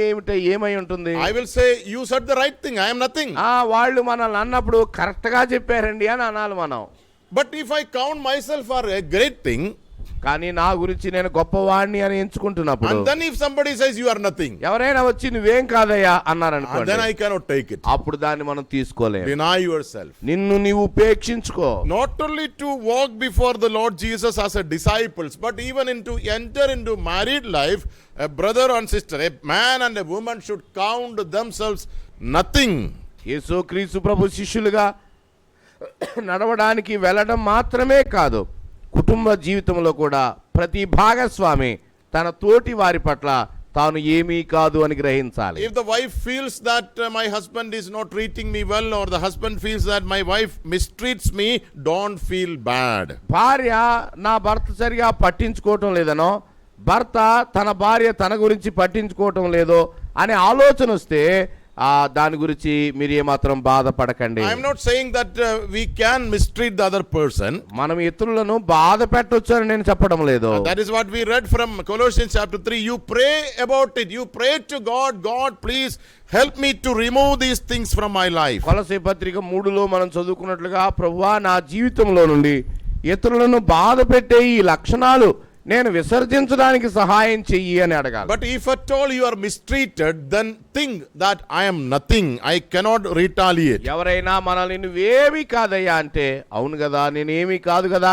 Speaker 2: ఏమై ఉంటుంది?
Speaker 1: I will say, you said the right thing, I am nothing.
Speaker 2: వాళ్ళు మనల్ని అన్నప్పుడు కరెక్ట్ గా చెప్పారండి అని అనాలి మనం.
Speaker 1: But if I count myself for a great thing,
Speaker 2: కానీ నా గురించి నేను గొప్పవాడిని అని ఎంచుకుంటున్నప్పుడు,
Speaker 1: and then if somebody says you are nothing,
Speaker 2: ఎవరైనా వచ్చి నువ్వేం కాదయ్యా అన్నారనుకో,
Speaker 1: then I cannot take it.
Speaker 2: అప్పుడు దాన్ని మనం తీసుకోలేము.
Speaker 1: Deny yourself.
Speaker 2: నిన్ను నీవు ఉపేక్షించుకో.
Speaker 1: Not only to walk before the Lord Jesus as a disciples, but even to enter into married life, a brother and sister, a man and a woman should count themselves nothing.
Speaker 2: యేసు క్రీస్తు ప్రభు శిష్యులుగా నడవడానికి వెళ్ళడం మాత్రమే కాదు, కుటుంబ జీవితంలో కూడా ప్రతి భాగస్వామి తన తోటి వారి పట్ల తాను ఏమీ కాదు అని గ్రహించాలి.
Speaker 1: If the wife feels that my husband is not treating me well, or the husband feels that my wife mistreats me, don't feel bad.
Speaker 2: భార్య నా భర్త సరిగా పట్టించుకోవటం లేదనో, భర్త తన భార్య తన గురించి పట్టించుకోవటం లేదో అనే ఆలోచన వస్తే దాని గురించి మీరు ఏమాత్రం బాధపడకండి.
Speaker 1: I am not saying that we can mistreat the other person.
Speaker 2: మనం ఇతరులను బాధ పెట్టొచ్చు అని నేను చెప్పడం లేదు.
Speaker 1: That is what we read from Colossians chapter 3. You pray about it. You pray to God, God, please help me to remove these things from my life.
Speaker 2: కొలస్సీ పత్రిక 3లో మనం చదువుకున్నట్లుగా ప్రభువా నా జీవితంలో నుండి ఇతరులను బాధ పెట్టే ఈ లక్షణాలు నేను విసర్జించడానికి సహాయం చెయ్యి అని అడగాలి.
Speaker 1: But if at all you are mistreated, then think that I am nothing. I cannot retaliate.
Speaker 2: ఎవరైనా మనల్ని నువ్వేమీ కాదయ్యా అంటే అవును కదా నేనేమీ కాదు కదా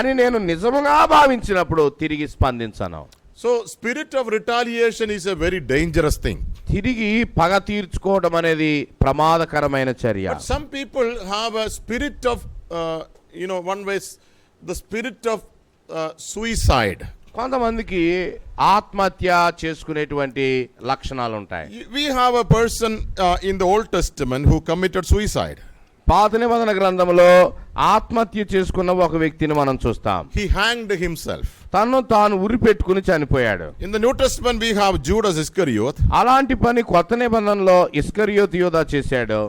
Speaker 2: అని నేను నిజముగా భావించినప్పుడు తిరిగి స్పందించను.
Speaker 1: So spirit of retaliation is a very dangerous thing.
Speaker 2: తిరిగి పగ తీర్చుకోవడం అనేది ప్రమాదకరమైన చర్య.
Speaker 1: But some people have a spirit of one way the spirit of suicide.
Speaker 2: కొంతమందికి ఆత్మహత్య చేసుకునేటువంటి లక్షణాలు ఉంటాయి.
Speaker 1: We have a person in the Old Testament who committed suicide.
Speaker 2: పాత నిబంధన గ్రంథంలో ఆత్మహత్య చేసుకున్న ఒక వ్యక్తిని మనం చూస్తాం.
Speaker 1: He hanged himself.
Speaker 2: తను తాను ఉరి పెట్టుకుని చనిపోయాడు.
Speaker 1: In the New Testament we have Judas Iscariot.
Speaker 2: అలాంటి పని కొత్త నిబంధనలో ఇస్కరియోతు యూదా చేశాడు.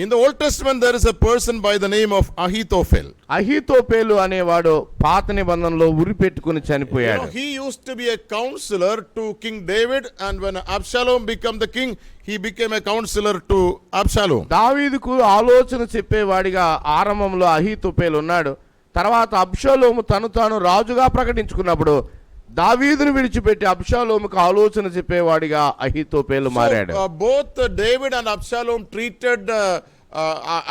Speaker 1: In the Old Testament there is a person by the name of Ahithophel.
Speaker 2: అహీతోపేలు అనేవాడు పాత నిబంధనలో ఉరి పెట్టుకుని చనిపోయాడు.
Speaker 1: He used to be a counselor to King David, and when Absalom became the king, he became a counselor to Absalom.
Speaker 2: దావీదుకు ఆలోచన చెప్పేవాడిగా ఆరంభంలో అహీతోపేలు ఉన్నాడు. తర్వాత అబ్షాలోము తాను రాజుగా ప్రకటించుకున్నప్పుడు దావీదును విడిచిపెట్టి అబ్షాలోముకు ఆలోచన చెప్పేవాడిగా అహీతోపేలు మారాడు.
Speaker 1: Both David and Absalom treated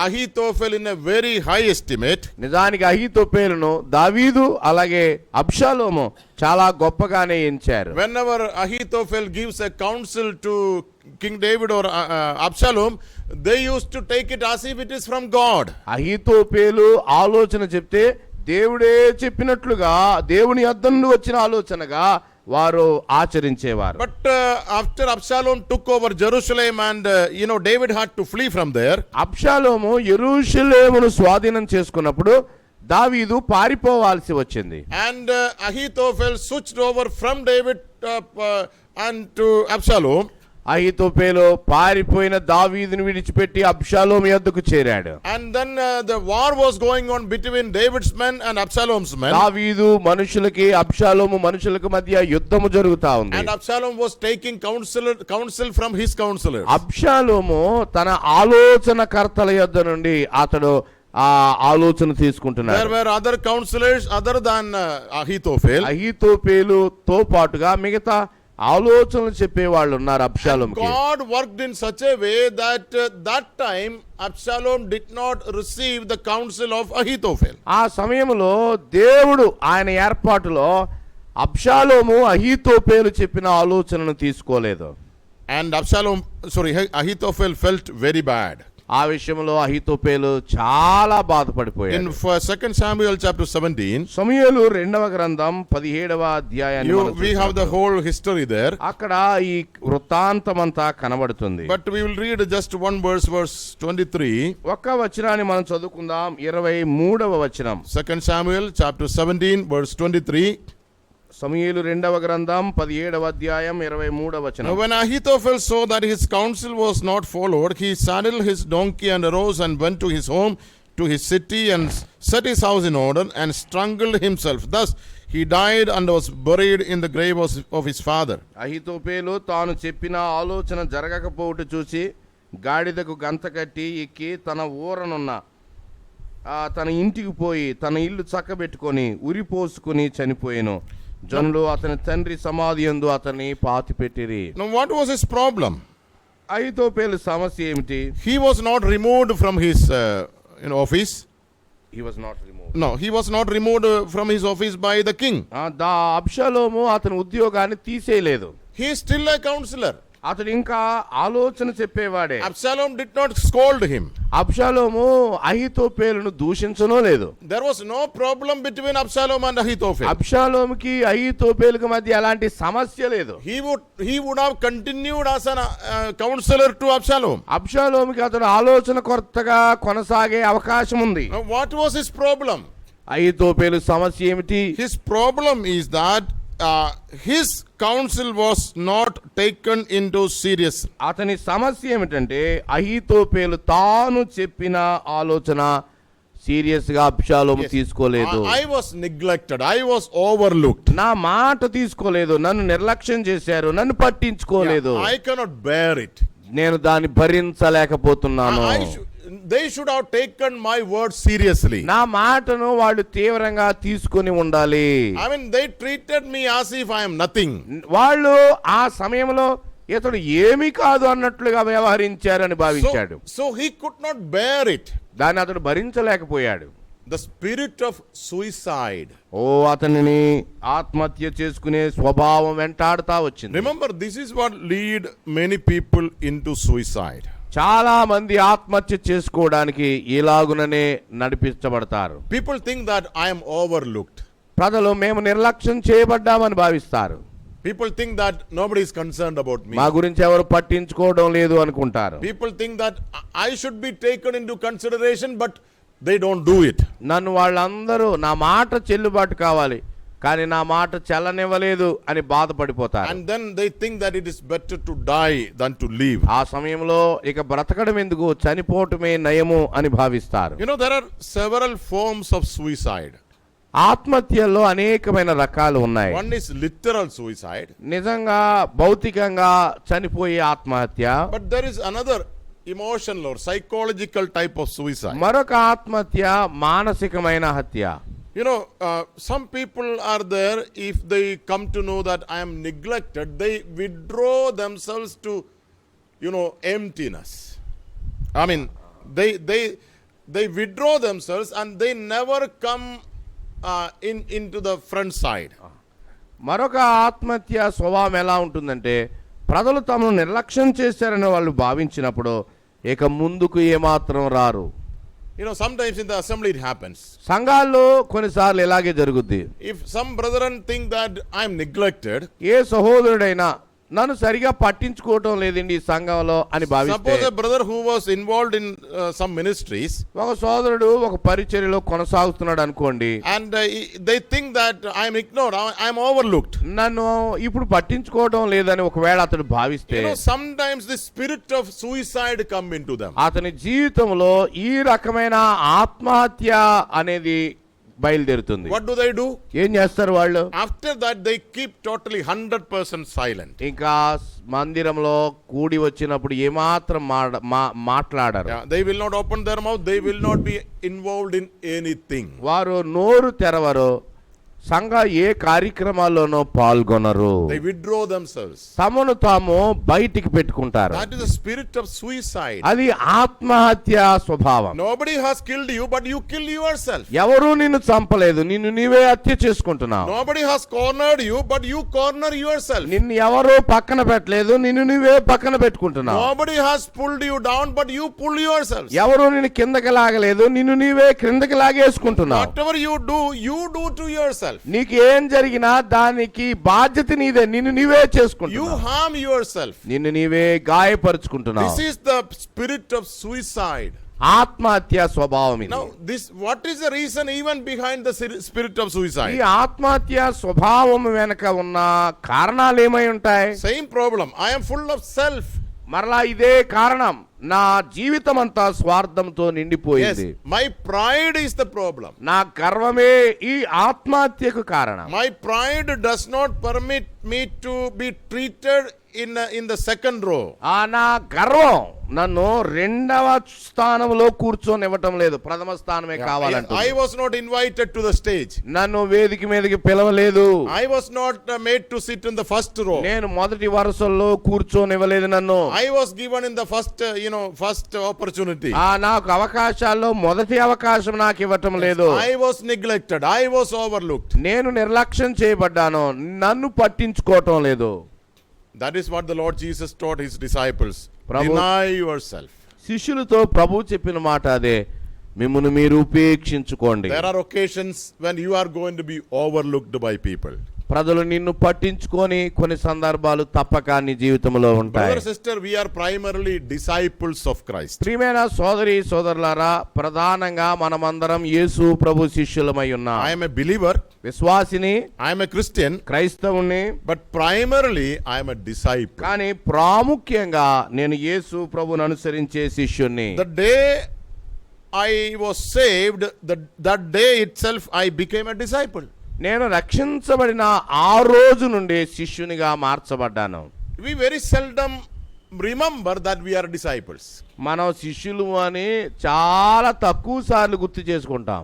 Speaker 1: Ahithophel in a very high estimate.
Speaker 2: నిజానికి అహీతోపేలును దావీదు అలాగే అబ్షాలోము చాలా గొప్పగానే ఎంచారు.
Speaker 1: Whenever Ahithophel gives a counsel to King David or Absalom, they used to take it as if it is from God.
Speaker 2: అహీతోపేలు ఆలోచన చెప్తే దేవుడే చెప్పినట్లుగా దేవుని యొద్ద నుండి వచ్చిన ఆలోచనగా వారు ఆచరించేవారు.
Speaker 1: But after Absalom took over Jerusalem and David had to flee from there.
Speaker 2: అబ్షాలోము యెరూషలేమును స్వాధీనం చేసుకున్నప్పుడు దావీదు పారిపోవాల్సి వచ్చింది.
Speaker 1: And Ahithophel switched over from David and to Absalom.
Speaker 2: అహీతోపేలు పారిపోయిన దావీదును విడిచిపెట్టి అబ్షాలోము యొద్దకు చేరాడు.
Speaker 1: And then the war was going on between David's men and Absalom's men.
Speaker 2: దావీదు మనుషులకి అబ్షాలోము మనుషులకు మధ్య యుద్ధము జరుగుతా ఉంది.
Speaker 1: And Absalom was taking counsel from his counselors.
Speaker 2: అబ్షాలోము తన ఆలోచనకర్తల యొద్ద నుండి అతడు ఆ ఆలోచన తీసుకుంటున్నాడు.
Speaker 1: There were other counselors other than Ahithophel.
Speaker 2: అహీతోపేలుతో పాటుగా మిగతా ఆలోచనలు చెప్పే వాళ్ళు ఉన్నారు అబ్షాలోముకి.
Speaker 1: God worked in such a way that that time Absalom did not receive the counsel of Ahithophel.
Speaker 2: ఆ సమయంలో దేవుడు ఆయన ఏర్పాటులో అబ్షాలోము అహీతోపేలు చెప్పిన ఆలోచనను తీసుకోలేదు.
Speaker 1: And Ahithophel felt very bad.
Speaker 2: ఆ విషయంలో అహీతోపేలు చాలా బాధపడిపోయాడు.
Speaker 1: In 2 Samuel chapter 17,
Speaker 2: సమూయేలు 2వ గ్రంథం 17వ అధ్యాయాన్ని
Speaker 1: we have the whole history there.
Speaker 2: అక్కడ ఈ వృత్తాంతమంతా కనబడుతుంది.
Speaker 1: But we will read just one verse 23.
Speaker 2: ఒక్క వచనాన్ని మనం చదువుకుందాం. 23వ వచనం.
Speaker 1: 2 Samuel chapter 17 verse 23.
Speaker 2: సమూయేలు 2వ గ్రంథం 17వ అధ్యాయం 23వ వచనం.
Speaker 1: Now when Ahithophel saw that his counsel was not followed, he saddled his donkey and arose and went to his home, to his city, and set his house in order, and strangled himself. Thus he died and was buried in the grave of his father.
Speaker 2: అహీతోపేలు తాను చెప్పిన ఆలోచన జరగకపోవుట చూసి గాడిదకు గంత కట్టి ఎక్కి తన ఊరనున్న తన ఇంటికి పోయి తన ఇల్లు చక్కబెట్టుకొని ఉరిపోసుకుని చనిపోయాను. జనులు అతని తండ్రి సమాధి యందు అతన్ని పాతిపెట్టిరి.
Speaker 1: Now what was his problem?
Speaker 2: అహీతోపేలు సమస్య ఏమిటి?
Speaker 1: He was not removed from his office.
Speaker 2: He was not removed.
Speaker 1: No, he was not removed from his office by the king.
Speaker 2: అబ్షాలోము అతని ఉద్యోగాన్ని తీసేయలేదు.
Speaker 1: He is still a counselor.
Speaker 2: అతడు ఇంకా ఆలోచన చెప్పేవాడే.
Speaker 1: Absalom did not scold him.
Speaker 2: అబ్షాలోము అహీతోపేలును దూషించనో లేదు.
Speaker 1: There was no problem between Absalom and Ahithophel.
Speaker 2: అబ్షాలోముకి అహీతోపేలుకి మధ్య ఎలాంటి సమస్య లేదు.
Speaker 1: He would have continued as a counselor to Absalom.
Speaker 2: అబ్షాలోముకి అతడు ఆలోచనకర్తగా కొనసాగే అవకాశం ఉంది.
Speaker 1: Now what was his problem?
Speaker 2: అహీతోపేలు సమస్య ఏమిటి?
Speaker 1: His problem is that his counsel was not taken into serious.
Speaker 2: అతని సమస్య ఏమిటంటే అహీతోపేలు తాను చెప్పిన ఆలోచన సీరియస్ గా అబ్షాలోము తీసుకోలేదు.
Speaker 1: I was neglected, I was overlooked.
Speaker 2: నా మాట తీసుకోలేదు, నన్ను నిర్లక్ష్యం చేశారు, నన్ను పట్టించుకోలేదు.
Speaker 1: I cannot bear it.
Speaker 2: నేను దాన్ని భరించలేకపోతున్నాను.
Speaker 1: They should have taken my word seriously.
Speaker 2: నా మాటను వాళ్ళు తీవ్రంగా తీసుకొని ఉండాలి.
Speaker 1: I mean, they treated me as if I am nothing.
Speaker 2: వాళ్ళు ఆ సమయంలో ఇతడు ఏమీ కాదు అన్నట్లుగా వ్యవహరించారని భావించాడు.
Speaker 1: So he could not bear it.
Speaker 2: దాన్ని అతడు భరించలేకపోయాడు.
Speaker 1: The spirit of suicide.
Speaker 2: అతనిని ఆత్మహత్య చేసుకునే స్వభావం వెంటాడుతా వచ్చింది.
Speaker 1: Remember, this is what lead many people into suicide.
Speaker 2: చాలా మంది ఆత్మహత్య చేసుకోవడానికి ఇలాగుననే నడిపించబడతారు.
Speaker 1: People think that I am overlooked.
Speaker 2: ప్రజలు మేము నిర్లక్ష్యం చేయబడ్డామని భావిస్తారు.
Speaker 1: People think that nobody is concerned about me.
Speaker 2: మా గురించి ఎవరు పట్టించుకోవడం లేదు అనుకుంటారు.
Speaker 1: People think that I should be taken into consideration, but they don't do it.
Speaker 2: నన్ను వాళ్ళందరూ నా మాట చెల్లుబాటు కావాలి, కానీ నా మాట చెల్లనివ్వలేదు అని బాధపడిపోతారు.
Speaker 1: And then they think that it is better to die than to live.
Speaker 2: ఆ సమయంలో ఇక బ్రతకడం ఎందుకు, చనిపోవటమే నయము అని భావిస్తారు.
Speaker 1: You know, there are several forms of suicide.
Speaker 2: ఆత్మహత్యల్లో అనేకమైన రకాలు ఉన్నాయి.
Speaker 1: One is literal suicide.
Speaker 2: నిజంగా భౌతికంగా చనిపోయే ఆత్మహత్య.
Speaker 1: But there is another emotional or psychological type of suicide.
Speaker 2: మరొక ఆత్మహత్య మానసికమైన హత్య.
Speaker 1: You know, some people are there, if they come to know that I am neglected, they withdraw themselves to, you know, emptiness. I mean, they withdraw themselves and they never come into the front side.
Speaker 2: మరొక ఆత్మహత్య స్వభావం ఎలా ఉంటుందంటే, ప్రజలు తమను నిర్లక్ష్యం చేశారని వాళ్ళు భావించినప్పుడు ఇక ముందుకు ఏమాత్రం రారు.
Speaker 1: You know, sometimes in the assembly it happens.
Speaker 2: సంఘాల్లో కొన్నిసార్లు ఇలాగే జరుగుద్ది.
Speaker 1: If some brethren think that I am neglected,
Speaker 2: ఏ సహోదరుడైనా నన్ను సరిగా పట్టించుకోవటం లేదండి ఈ సంఘంలో అని భావిస్తే,
Speaker 1: suppose a brother who was involved in some ministries,
Speaker 2: ఒక సోదరుడు ఒక పరిచర్యలో కొనసాగుతున్నాడు అనుకోండి,
Speaker 1: and they think that I am ignored, I am overlooked.
Speaker 2: నన్ను ఇప్పుడు పట్టించుకోవడం లేదని ఒకవేళ అతడు భావిస్తే,
Speaker 1: You know, sometimes the spirit of suicide come into them.
Speaker 2: అతని జీవితంలో ఈ రకమైన ఆత్మహత్య అనేది బయలుదేరుతుంది.
Speaker 1: What do they do?
Speaker 2: ఏం చేస్తారు వాళ్ళు?
Speaker 1: After that they keep totally 100% silent.
Speaker 2: ఇంకా మందిరంలో కూడి వచ్చినప్పుడు ఏమాత్రం మాట్లాడరు.
Speaker 1: They will not open their mouth, they will not be involved in anything.
Speaker 2: వారు నోరు తెరవరు, సంఘ ఏ కార్యక్రమాల్లోనో పాల్గొనరు.
Speaker 1: They withdraw themselves.
Speaker 2: తమను తాము బయటికి పెట్టుకుంటారు.
Speaker 1: That is the spirit of suicide.
Speaker 2: అది ఆత్మహత్య స్వభావం.
Speaker 1: Nobody has killed you, but you kill yourself.
Speaker 2: ఎవరు నిన్ను చంపలేదు, నిన్ను నీవే హత్య చేసుకుంటున్నావు.
Speaker 1: Nobody has cornered you, but you corner yourself.
Speaker 2: నిన్ను ఎవరు పక్కన పెట్టలేదు, నిన్ను నీవే పక్కన పెట్టుకుంటున్నావు.
Speaker 1: Nobody has pulled you down, but you pull yourself.
Speaker 2: ఎవరు నిన్ను కిందకి లాగలేదు, నిన్ను నీవే క్రిందకి లాగేసుకుంటున్నావు.
Speaker 1: Whatever you do to yourself.
Speaker 2: నీకు ఏం జరిగినా దానికి బాధ్యత నీదే, నిన్ను నీవే
Speaker 1: You
Speaker 2: చేసుకుంటున్నావు.
Speaker 1: harm yourself.
Speaker 2: నిన్ను నీవే గాయపరుచుకుంటున్నావు.
Speaker 1: This is the spirit of suicide.
Speaker 2: ఆత్మహత్య స్వభావం ఇది.
Speaker 1: Now, what is the reason even behind the spirit of
Speaker 2: ఈ
Speaker 1: suicide?
Speaker 2: ఆత్మహత్య స్వభావం వెనక ఉన్న కారణాలు ఏమై ఉంటాయి?
Speaker 1: Same problem. I am full of self.
Speaker 2: మరలా ఇదే కారణం, నా జీవితం అంతా స్వార్థంతో
Speaker 1: Yes,
Speaker 2: నిండిపోయింది.
Speaker 1: my pride is the problem.
Speaker 2: నా గర్వమే ఈ ఆత్మహత్యకు కారణం.
Speaker 1: My pride does not permit me to be treated in the second row.
Speaker 2: నా గర్వం నన్ను రెండవ స్థానంలో కూర్చోనివ్వటం లేదు, ప్రథమ స్థానమే కావాలంటే.
Speaker 1: I was not invited to the stage.
Speaker 2: నన్ను వేదిక మీదకి పిలవలేదు.
Speaker 1: I was not made to sit in the first row.
Speaker 2: నేను మొదటి వరుసల్లో కూర్చోనివ్వలేదు నన్ను.
Speaker 1: I was given in the first opportunity.
Speaker 2: నాకు అవకాశాల్లో మొదటి అవకాశం నాకు ఇవ్వటం లేదు.
Speaker 1: I was neglected. I was overlooked.
Speaker 2: నేను నిర్లక్ష్యం చేయబడ్డాను, నన్ను పట్టించుకోవటం లేదు.
Speaker 1: That is what the Lord Jesus taught his disciples.
Speaker 2: Prabhu-
Speaker 1: Deny yourself.
Speaker 2: శిష్యులతో ప్రభు చెప్పిన మాట అదే, మిమ్మును మీరు ఉపేక్షించుకోండి.
Speaker 1: There are occasions when you are going to be overlooked by people.
Speaker 2: ప్రజలు నిన్ను పట్టించుకొని కొన్ని సందర్భాలు తప్పక నీ జీవితంలో ఉంటాయి.
Speaker 1: Brother, sister, we are primarily disciples of Christ.
Speaker 2: ప్రియమైన సోదరి సోదరులారా, ప్రధానంగా మనమందరం యేసు ప్రభు శిష్యులమై ఉన్నాం.
Speaker 1: I am a believer,
Speaker 2: విశ్వాసిని,
Speaker 1: I am a Christian,
Speaker 2: క్రైస్తవుని,
Speaker 1: but primarily I am a disciple.
Speaker 2: కానీ ప్రాముఖ్యంగా నేను యేసు ప్రభువును అనుసరించే శిష్యుణ్ణి.
Speaker 1: The day I was saved, that day itself I became a disciple.
Speaker 2: నేను రక్షించబడిన ఆ రోజు నుండి శిష్యునిగా మార్చబడ్డాను.
Speaker 1: We very seldom remember that we are disciples.
Speaker 2: మనం శిష్యులు అని చాలా తక్కువ సార్లు గుర్తు చేసుకుంటాం.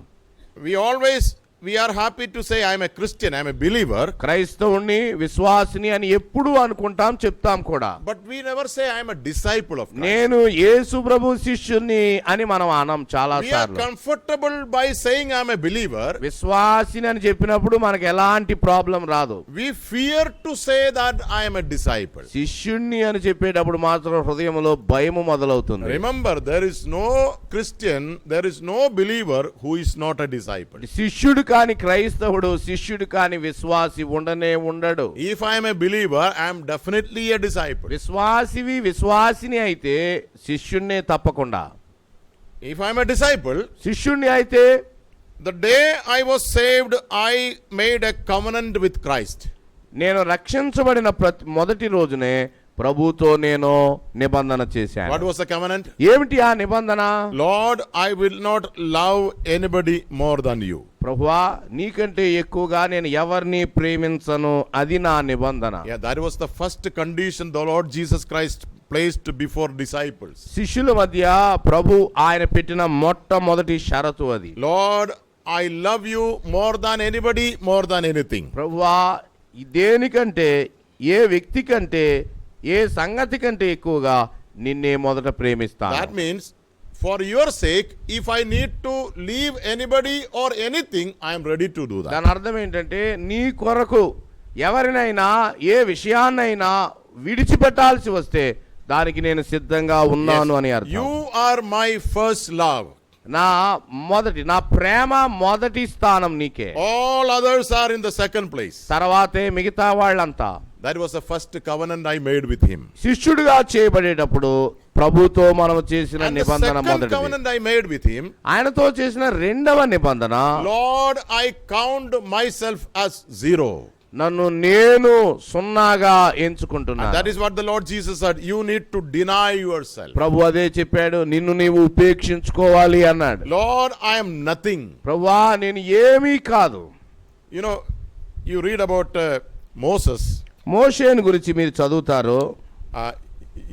Speaker 1: We are happy to say I am a Christian, I am a believer.
Speaker 2: క్రైస్తవుణ్ణి, విశ్వాసిని అని ఎప్పుడు అనుకుంటాం, చెప్తాం కూడా.
Speaker 1: But we never say I am a disciple of Christ.
Speaker 2: నేను యేసు ప్రభు శిష్యుని అని మనం అనం చాలా
Speaker 1: We are
Speaker 2: సార్లు.
Speaker 1: comfortable by saying I am a believer.
Speaker 2: విశ్వాసిని అని చెప్పినప్పుడు మనకు ఎలాంటి ప్రాబ్లం రాదు.
Speaker 1: We fear to say that I am a disciple.
Speaker 2: శిష్యుణ్ణి అని చెప్పేటప్పుడు మాత్రం హృదయంలో భయము మొదలవుతుంది.
Speaker 1: Remember, there is no Christian, there is no believer who is not a disciple.
Speaker 2: శిష్యుడు కాని క్రైస్తవుడు, శిష్యుడు కాని విశ్వాసి ఉండనే ఉండడు.
Speaker 1: If I am a believer, I am definitely a disciple.
Speaker 2: విశ్వాసిని అయితే శిష్యుణ్ణే తప్పకుండా.
Speaker 1: If I am a disciple,
Speaker 2: శిష్యుణ్ణి అయితే
Speaker 1: the day I was saved, I made a covenant with Christ.
Speaker 2: నేను రక్షించబడిన మొదటి రోజునే ప్రభుతో నేను నిబంధన చేశాను.
Speaker 1: What was the covenant?
Speaker 2: ఏమిటి ఆ నిబంధన?
Speaker 1: Lord, I will not love anybody more than you.
Speaker 2: ప్రభువా, నీకంటే ఎక్కువగా నేను ఎవరిని ప్రేమించను, అది నా నిబంధన.
Speaker 1: Yeah, that was the first condition the Lord Jesus Christ placed before disciples.
Speaker 2: శిష్యుల మధ్య ప్రభు ఆయన పెట్టిన మొట్టమొదటి షరతు అది.
Speaker 1: Lord, I love you more than anybody, more than anything.
Speaker 2: ప్రభువా, దేనికంటే, ఏ వ్యక్తి కంటే, ఏ సంగతి కంటే ఎక్కువగా నిన్నే మొదట ప్రేమిస్తాను.
Speaker 1: That means for your sake, if I need to leave anybody or anything, I am ready to do that.
Speaker 2: దాని అర్థం ఏంటంటే, నీ కొరకు ఎవరినైనా ఏ విషయాన్నైనా విడిచిపెట్టాల్సి వస్తే దానికి నేను సిద్ధంగా ఉన్నాను అని అర్థం.
Speaker 1: You are my first love.
Speaker 2: నా ప్రేమ మొదటి స్థానం నీకే.
Speaker 1: All others are in the second place.
Speaker 2: తర్వాతే మిగతా వాళ్ళంతా.
Speaker 1: That was the first covenant I made with him.
Speaker 2: శిష్యుడిగా చేయబడేటప్పుడు ప్రభుతో మనం చేసిన
Speaker 1: And the
Speaker 2: నిబంధన
Speaker 1: second
Speaker 2: మొదటిది.
Speaker 1: covenant I made with him,
Speaker 2: ఆయనతో చేసిన రెండవ నిబంధన,
Speaker 1: Lord, I count myself as zero.
Speaker 2: నన్ను నేను సున్నాగా ఎంచుకుంటున్నాను.
Speaker 1: And that is what the Lord Jesus said. You need to deny yourself.
Speaker 2: ప్రభు అదే చెప్పాడు, నిన్ను నీవు ఉపేక్షించుకోవాలి అన్నాడు.
Speaker 1: Lord, I am nothing.
Speaker 2: ప్రభువా, నేను ఏమీ కాదు.
Speaker 1: You know, you read about Moses.
Speaker 2: మోషేను గురించి మీరు చదువుతారు.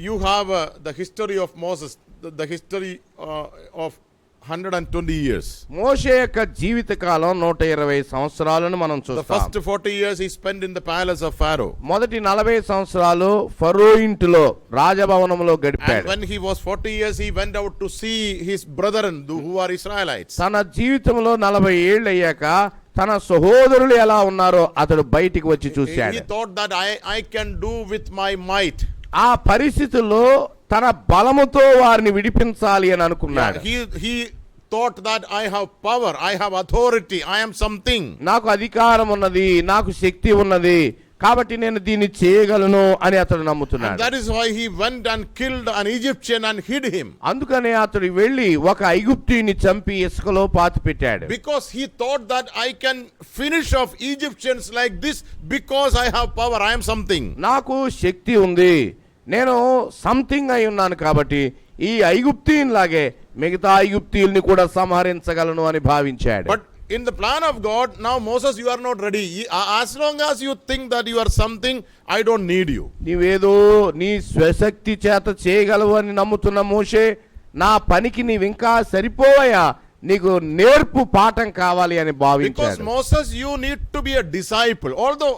Speaker 1: You have the history of Moses, the history of 120 years.
Speaker 2: మోషే యొక్క జీవిత కాలం 120 సంవత్సరాలను మనం
Speaker 1: The
Speaker 2: చూస్తాం.
Speaker 1: first 40 years he spent in the palace of Pharaoh.
Speaker 2: మొదటి 40 సంవత్సరాలు ఫరో ఇంటిలో, రాజభవనంలో
Speaker 1: And
Speaker 2: గడిపాడు.
Speaker 1: when he was 40 years, he went out to see his brethren who are Israelites.
Speaker 2: తన జీవితంలో 40 ఏళ్ళు అయ్యాక తన సహోదరులు ఎలా ఉన్నారో అతడు బయటికి వచ్చి చూశాడు.
Speaker 1: He thought that I can do with my might.
Speaker 2: ఆ పరిస్థితుల్లో తన బలముతో వారిని విడిపించాలి అని అనుకున్నాడు.
Speaker 1: He thought that I have power, I have authority, I am something.
Speaker 2: నాకు అధికారం ఉన్నది, నాకు శక్తి ఉన్నది, కాబట్టి నేను దీన్ని చేయగలను అని అతడు నమ్ముతున్నాడు.
Speaker 1: And that is why he went and killed an Egyptian and hid him.
Speaker 2: అందుకనే అతడు వెళ్ళి ఒక ఐగుప్తీయుని చంపి ఇసుకలో పాతిపెట్టాడు.
Speaker 1: Because he thought that I can finish off Egyptians like this because I have power, I am something.
Speaker 2: నాకు శక్తి ఉంది, నేను something అయి ఉన్నాను, కాబట్టి ఈ ఐగుప్తీయుని లాగే మిగతా ఐగుప్తీయుల్ని కూడా సంహరించగలను అని భావించాడు.
Speaker 1: But in the plan of God, now Moses, you are not ready. As long as you think that you are something, I don't need you.
Speaker 2: నీవేదో నీ స్వశక్తి చేత చేయగలవు అని నమ్ముతున్న మోషే, నా పనికి నీవింకా సరిపోవయ్యా, నీకు నేర్పు పాఠం కావాలి అని
Speaker 1: Because
Speaker 2: భావించాడు.
Speaker 1: Moses, you need to be a disciple. Although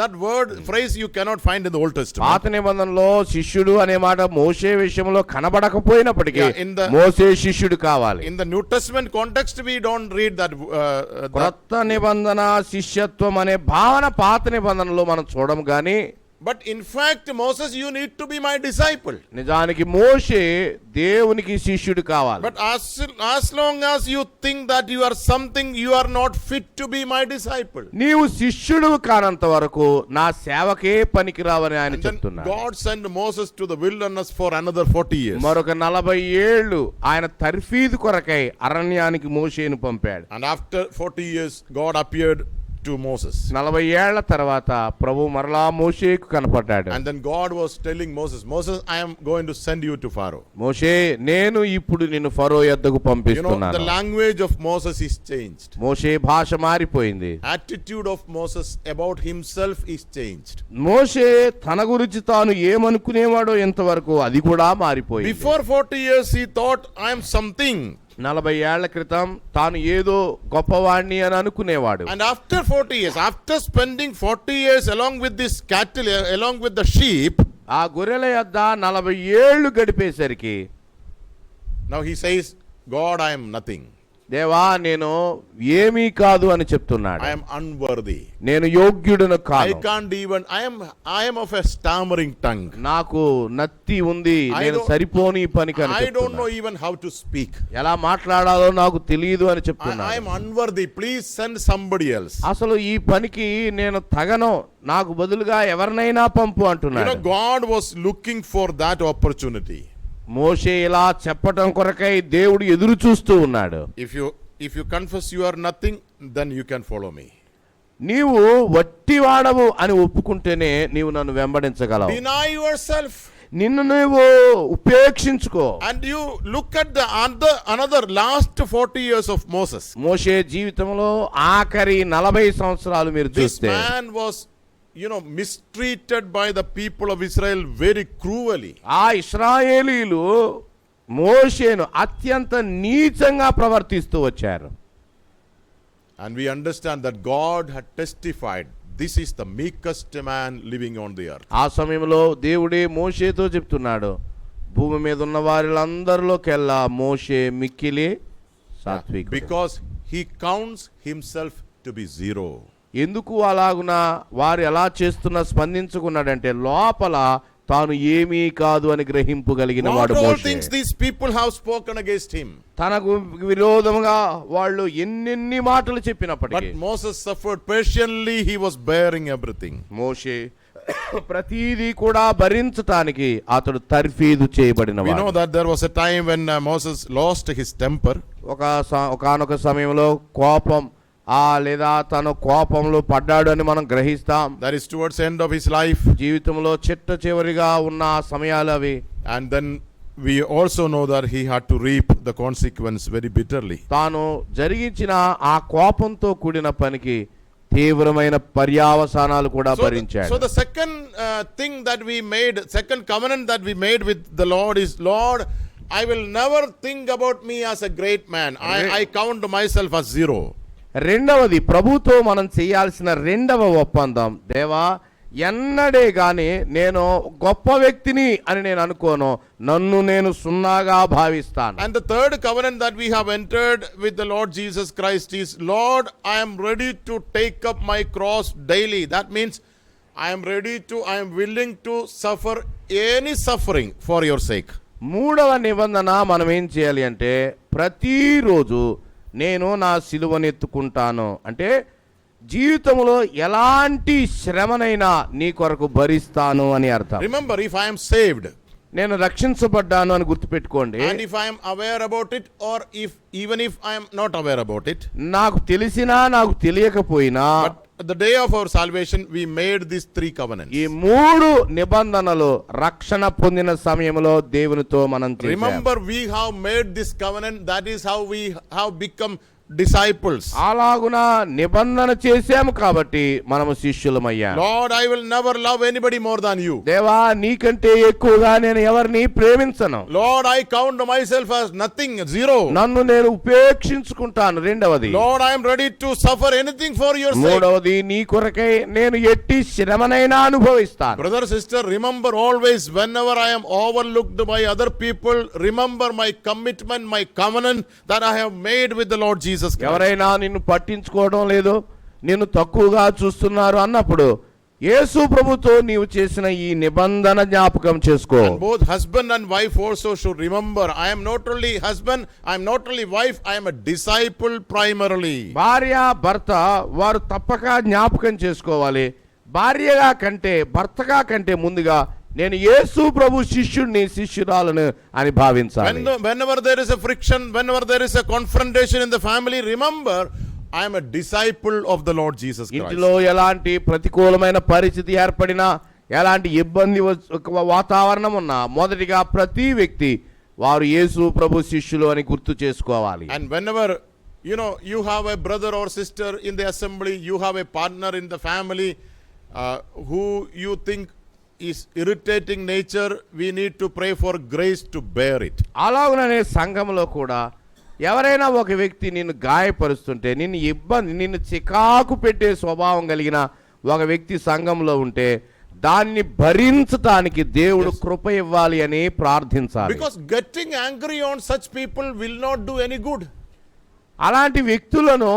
Speaker 1: that word phrase you cannot find in the Old Testament.
Speaker 2: పాత నిబంధనలో శిష్యుడు అనే మాట మోషే విషయంలో కనబడకపోయినప్పటికీ మోషే శిష్యుడు కావాలి.
Speaker 1: In the New Testament context, we don't read that.
Speaker 2: క్రొత్త నిబంధన శిష్యత్వం అనే భావన పాత నిబంధనలో మనం చూడము, కానీ
Speaker 1: But in fact, Moses, you need to be my disciple.
Speaker 2: నిజానికి మోషే దేవునికి శిష్యుడు కావాలి.
Speaker 1: But as long as you think that you are something, you are not fit to be my disciple.
Speaker 2: నీవు శిష్యుడు కానంత వరకు నా సేవకే పనికిరావని ఆయన
Speaker 1: And then
Speaker 2: చెప్తున్నాడు.
Speaker 1: God sent Moses to the wilderness for another 40 years.
Speaker 2: మరొక 40 ఏళ్ళు ఆయన తర్ఫీదు కొరకై అరణ్యానికి మోషేను పంపాడు.
Speaker 1: And after 40 years, God appeared to Moses.
Speaker 2: 40 ఏళ్ల తర్వాత ప్రభు మరలా మోషేకు కనపడ్డాడు.
Speaker 1: And then God was telling Moses, Moses, I am going to send you to Pharaoh.
Speaker 2: మోషే నేను ఇప్పుడు నిన్ను ఫరో యొద్దకు
Speaker 1: You know, the
Speaker 2: పంపిస్తున్నాను.
Speaker 1: language of Moses is changed.
Speaker 2: మోషే భాష మారిపోయింది.
Speaker 1: Attitude of Moses about himself is changed.
Speaker 2: మోషే తన గురించి తాను ఏమనుకునేవాడో ఇంతవరకు అది కూడా మారిపోయింది.
Speaker 1: Before 40 years, he thought, I am something.
Speaker 2: 40 ఏళ్ల క్రితం తాను ఏదో గొప్పవాణ్ణి అని అనుకునేవాడు.
Speaker 1: And after 40 years, after spending 40 years along with this cattle, along with the sheep,
Speaker 2: ఆ గొర్రెల యొద్ద 40 ఏళ్లు గడిపేసరికి
Speaker 1: now he says, God, I am nothing.
Speaker 2: దేవా నేను ఏమీ కాదు అని చెప్తున్నాడు.
Speaker 1: I am unworthy.
Speaker 2: నేను యోగ్యుడను
Speaker 1: I
Speaker 2: కాను.
Speaker 1: can't even, I am of a stammering tongue.
Speaker 2: నాకు నత్తి ఉంది.
Speaker 1: I
Speaker 2: నేను
Speaker 1: don't-
Speaker 2: సరిపోని పని కని
Speaker 1: I don't know even how to speak.
Speaker 2: ఎలా మాట్లాడాలో నాకు తెలియదు అని
Speaker 1: I
Speaker 2: చెప్తున్నాడు.
Speaker 1: am unworthy. Please send somebody else.
Speaker 2: అసలు ఈ పనికి నేను తగను, నాకు బదులుగా ఎవరినైనా పంపు
Speaker 1: You know,
Speaker 2: అంటున్నాడు.
Speaker 1: God was looking for that opportunity.
Speaker 2: మోషే ఇలా చెప్పటం కొరకై దేవుడు ఎదురు చూస్తూ ఉన్నాడు.
Speaker 1: If you confess you are nothing, then you can follow me.
Speaker 2: నీవు వట్టివాడవు అని ఒప్పుకుంటేనే నీవు నన్ను వెంబడించగలవు.
Speaker 1: Deny yourself.
Speaker 2: నిన్ను నువ్వు ఉపేక్షించుకో.
Speaker 1: And you look at the another last 40 years of Moses.
Speaker 2: మోషే జీవితంలో ఆఖరి 40 సంవత్సరాలు మీరు
Speaker 1: This
Speaker 2: చూస్తే
Speaker 1: man was, mistreated by the people of Israel very cruelly.
Speaker 2: ఆ ఇశ్రాయేలీలు మోషేను అత్యంత నీచంగా ప్రవర్తిస్తూ వచ్చారు.
Speaker 1: And we understand that God had testified, this is the meekest man living on the earth.
Speaker 2: ఆ సమయంలో దేవుడే మోషేతో చెప్తున్నాడు, భూమి మీద ఉన్న వారిలందరిలోకెల్లా మోషే మిక్కిలి సాత్వికుడు.
Speaker 1: Because he counts himself to be zero.
Speaker 2: ఎందుకు అలాగున వారు ఎలా స్పందించుకున్నాడంటే లోపల తాను ఏమీ కాదు అని గ్రహింపగలిగిన
Speaker 1: What
Speaker 2: వాడు
Speaker 1: all
Speaker 2: Moshe.
Speaker 1: things these people have spoken against him.
Speaker 2: తనకు విరోధంగా వాళ్ళు ఎన్నెన్ని మాటలు చెప్పినప్పటికీ
Speaker 1: But Moses suffered patiently, he was bearing everything.
Speaker 2: మోషే ప్రతిదీ కూడా భరించటానికి అతడు తర్ఫీదు చేయబడిన
Speaker 1: We know
Speaker 2: వాడు.
Speaker 1: that there was a time when Moses lost his temper.
Speaker 2: ఒకానొక సమయంలో కోపం లేదా తను కోపంలో పడ్డాడు అని మనం గ్రహిస్తాం.
Speaker 1: That is towards the end of his life.
Speaker 2: జీవితంలో చివరిగా ఉన్న సమయాలు అవి.
Speaker 1: And then we also know that he had to reap the consequence very bitterly.
Speaker 2: తాను జరిగించిన ఆ కోపంతో కూడిన పనికి తీవ్రమైన పర్యావసానాలు కూడా భరించాడు.
Speaker 1: So the second thing that we made, second covenant that we made with the Lord is, Lord, I will never think about me as a great man. I count myself as zero.
Speaker 2: రెండవది ప్రభుతో మనం చేయాల్సిన రెండవ ఒప్పందం, దేవా ఎన్నడే గాని నేను గొప్ప వ్యక్తిని అని నేను అనుకోను, నన్ను నేను సున్నాగా భావిస్తాను.
Speaker 1: And the third covenant that we have entered with the Lord Jesus Christ is, Lord, I am ready to take up my cross daily. That means I am willing to suffer any suffering for your sake.
Speaker 2: మూడవ నిబంధన మనం ఏం చేయాలి అంటే ప్రతిరోజు నేను నా సిలువనెత్తుకుంటాను అంటే జీవితంలో ఎలాంటి శ్రమనైనా నీ కొరకు భరిస్తాను అని అర్థం.
Speaker 1: Remember, if I am saved,
Speaker 2: నేను రక్షించబడ్డాను అని గుర్తుపెట్టుకోండి.
Speaker 1: and if I am aware about it, or even if I am not aware about it,
Speaker 2: నాకు తెలిసినా నాకు తెలియకపోయినా
Speaker 1: but the day of our salvation we made these three covenants.
Speaker 2: ఈ మూడు నిబంధనలు రక్షణ పొందిన సమయంలో దేవునితో మనం చేశాం.
Speaker 1: Remember, we have made this covenant. That is how we have become disciples.
Speaker 2: అలాగున నిబంధన చేశాము కాబట్టి మనము శిష్యులమయ్యాము.
Speaker 1: Lord, I will never love anybody more than you.
Speaker 2: దేవా నీకంటే ఎక్కువగా నేను ఎవరిని ప్రేమించను.
Speaker 1: Lord, I count myself as nothing, zero.
Speaker 2: నన్ను నేను ఉపేక్షించుకుంటాను. రెండవది,
Speaker 1: Lord, I am ready to suffer anything for your sake.
Speaker 2: మూడవది, నీ కొరకై నేను ఎట్టి శ్రమనైనా అనుభవిస్తాను.
Speaker 1: Brother, sister, remember always, whenever I am overlooked by other people, remember my commitment, my covenant that I have made with the Lord Jesus Christ.
Speaker 2: ఎవరైనా నిన్ను పట్టించుకోవడం లేదు, నిన్ను తక్కువగా చూస్తున్నారు అన్నప్పుడు యేసు ప్రభుతో నీవు చేసిన ఈ నిబంధన జ్ఞాపకం చేసుకో.
Speaker 1: And both husband and wife also should remember, I am not only husband, I am not only wife, I am a disciple primarily.
Speaker 2: భార్య భర్త వారు తప్పక జ్ఞాపకం చేసుకోవాలి. భార్యగా కంటే భర్తగా కంటే ముందుగా నేను యేసు ప్రభు శిష్యుడిని శిష్యురాలను అని భావించాలి.
Speaker 1: Whenever there is a friction, whenever there is a confrontation in the family, remember, I am a disciple of the Lord Jesus Christ.
Speaker 2: ఇంటిలో ఎలాంటి ప్రతికూలమైన పరిస్థితి ఏర్పడినా, ఎలాంటి ఇబ్బంది వాతావరణం ఉన్నా, మొదటిగా ప్రతి వ్యక్తి వారు యేసు ప్రభు శిష్యులు అని గుర్తు చేసుకోవాలి.
Speaker 1: And whenever you have a brother or sister in the assembly, you have a partner in the family who you think is irritating nature, we need to pray for grace to bear it.
Speaker 2: అలాగనే సంఘంలో కూడా ఎవరైనా ఒక వ్యక్తి నిన్ను గాయపరుస్తుంటే, నిన్ను చికాకు పెట్టే స్వభావం కలిగిన ఒక వ్యక్తి సంఘంలో ఉంటే దాన్ని భరించడానికి దేవుడు కృప ఇవ్వాలి అని ప్రార్థించాలి.
Speaker 1: Because getting angry on such people will not do any good.
Speaker 2: అలాంటి వ్యక్తులను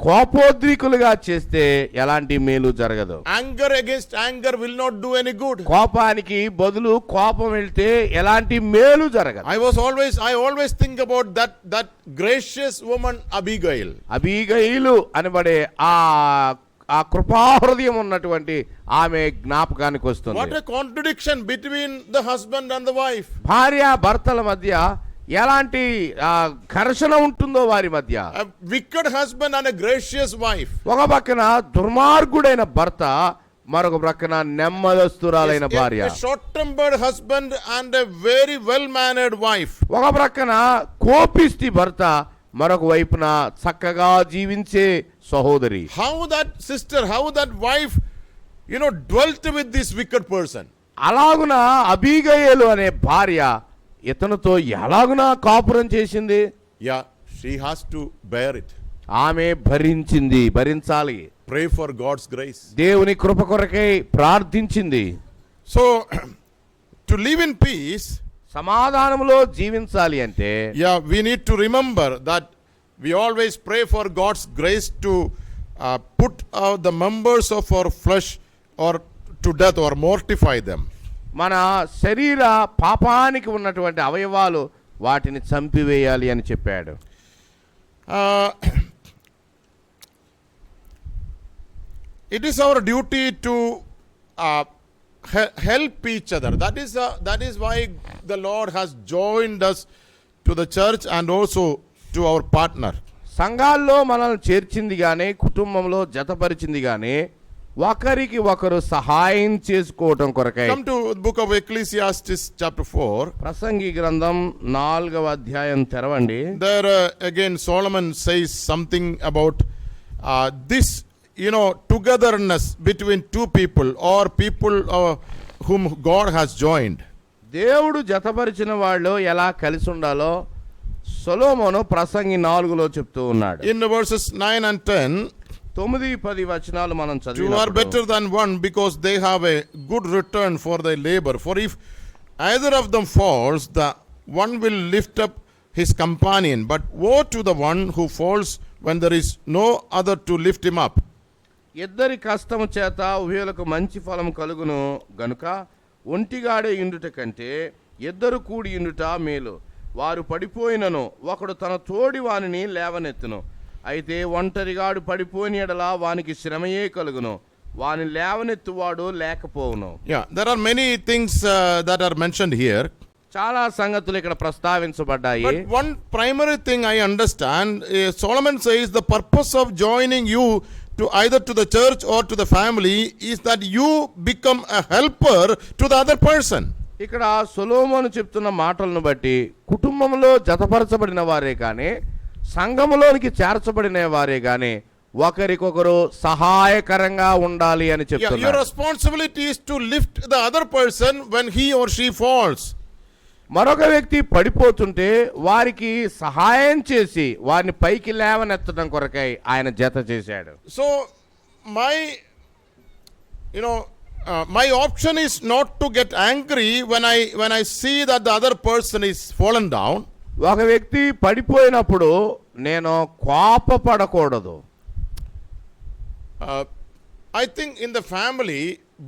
Speaker 2: కోపోద్రికులుగా చేస్తే ఎలాంటి మేలు జరగదు.
Speaker 1: Anger against anger will not do any good.
Speaker 2: కోపానికి బదులు కోపం వెళ్తే ఎలాంటి మేలు జరగదు.
Speaker 1: I always think about that gracious woman Abigail.
Speaker 2: అబీగయిలు అనబడే ఆ కృపాహృదయం ఉన్నటువంటి ఆమె జ్ఞాపకానికి వస్తుంది.
Speaker 1: What a contradiction between the husband and the wife.
Speaker 2: భార్య భర్తల మధ్య ఎలాంటి ఘర్షణ ఉంటుందో వారి మధ్య.
Speaker 1: A wicked husband and a gracious wife.
Speaker 2: ఒక పక్కన దుర్మార్గుడైన భర్త, మరొక పక్కన నెమ్మదస్తురాలైన భార్య.
Speaker 1: A short-tempered husband and a very well-mannered wife.
Speaker 2: ఒక పక్కన కోపిష్టి భర్త, మరొక వైపున చక్కగా జీవించే సహోదరి.
Speaker 1: How that sister, how that wife dwelt with this wicked person.
Speaker 2: అలాగున అబీగయేలు అనే భార్య ఇతనితో ఎలాగున కాపురం చేసింది.
Speaker 1: Yeah, she has to bear it.
Speaker 2: ఆమె భరించాలి.
Speaker 1: Pray for God's grace.
Speaker 2: దేవుని కృప కొరకై ప్రార్థించింది.
Speaker 1: So to live in peace,
Speaker 2: సమాధానంలో జీవించాలి అంటే
Speaker 1: we need to remember that we always pray for God's grace to put out the members of our flesh or to death or mortify them.
Speaker 2: మన శరీర పాపానికి ఉన్నటువంటి అవయవాలు వాటిని చంపివేయాలి అని చెప్పాడు.
Speaker 1: It is our duty to help each other. That is why the Lord has joined us to the church and also to our partner.
Speaker 2: సంఘాల్లో మనల్ని చేర్చింది గానీ, కుటుంబంలో జతపరిచింది గానీ, ఒకరికి ఒకరు సహాయం చేసుకోవటం కొరకై.
Speaker 1: Come to the book of Ecclesiastes chapter 4.
Speaker 2: ప్రసంగి గ్రంథం 4వ అధ్యాయం తెరవండి.
Speaker 1: There again Solomon says something about this togetherness between two people or people whom God has joined.
Speaker 2: దేవుడు జతపరిచిన వాళ్ళు ఎలా కలిసి ఉండాలో సొలొమోను ప్రసంగి 4లో చెప్తూ ఉన్నాడు.
Speaker 1: In verses 9 and 10,
Speaker 2: 9-10 వచనాలు మనం
Speaker 1: two are
Speaker 2: చదివినప్పుడు,
Speaker 1: better than one because they have a good return for their labor. For if either of them falls, the one will lift up his companion. But woe to the one who falls when there is no other to lift him up.
Speaker 2: ఇద్దరి కష్టము చేత ఉభయులకు మంచి ఫలం కలుగును గనుక ఒంటిగాడే ఇండుట కంటే ఇద్దరు కూడి ఇండుట మేలు. వారు పడిపోయినను ఒకడు తన తోడి వానిని లేవనెత్తును. అయితే ఒంటరిగాడు పడిపోయిన ఎడల వానికి శ్రమయే కలుగును. వాని లేవనెత్తువాడు లేకపోవును.
Speaker 1: There are many things that are mentioned here.
Speaker 2: చాలా సంగతులు ఇక్కడ ప్రస్తావించబడ్డాయి.
Speaker 1: But one primary thing I understand, Solomon says the purpose of joining you to either to the church or to the family is that you become a helper to the other person.
Speaker 2: ఇక్కడ సొలొమోను చెప్తున్న మాటలను బట్టి కుటుంబంలో జతపరచబడిన వారే కానీ, సంఘములోనికి చేర్చబడిన వారే కానీ ఒకరికొకరు సహాయకరంగా ఉండాలి అని చెప్తున్నారు.
Speaker 1: Your responsibility is to lift the other person when he or she falls.
Speaker 2: మరొక వ్యక్తి పడిపోతుంటే వారికి సహాయం చేసి వారిని పైకి లేవనెత్తడం కొరకై ఆయన జత చేశాడు.
Speaker 1: So my option is not to get angry when I see that the other person is fallen down.
Speaker 2: ఒక వ్యక్తి పడిపోయినప్పుడు నేను కోపపడకూడదు.
Speaker 1: I think in the family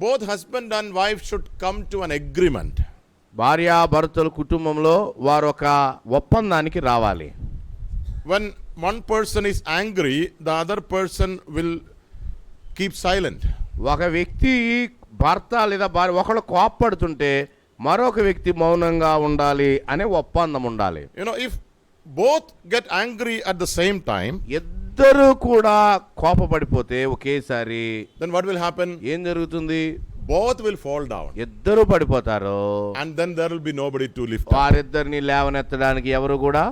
Speaker 1: both husband and wife should come to an agreement.
Speaker 2: భార్యాభర్తల కుటుంబంలో వారు ఒక ఒప్పందానికి రావాలి.
Speaker 1: When one person is angry, the other person will keep silent.
Speaker 2: ఒక వ్యక్తి భర్త లేదా భార్య ఒకళ్ళు కోప్పడుతుంటే మరొక వ్యక్తి మౌనంగా ఉండాలి అనే ఒప్పందం ఉండాలి.
Speaker 1: If both get angry at the same time,
Speaker 2: ఇద్దరు కూడా కోపపడిపోతే ఒకేసారి
Speaker 1: then what will happen?
Speaker 2: ఏం జరుగుతుంది?
Speaker 1: Both will fall down.
Speaker 2: ఇద్దరు పడిపోతారు.
Speaker 1: And then there will be nobody to lift up.
Speaker 2: వారిద్దరిని లేవనెత్తడానికి ఎవరు కూడా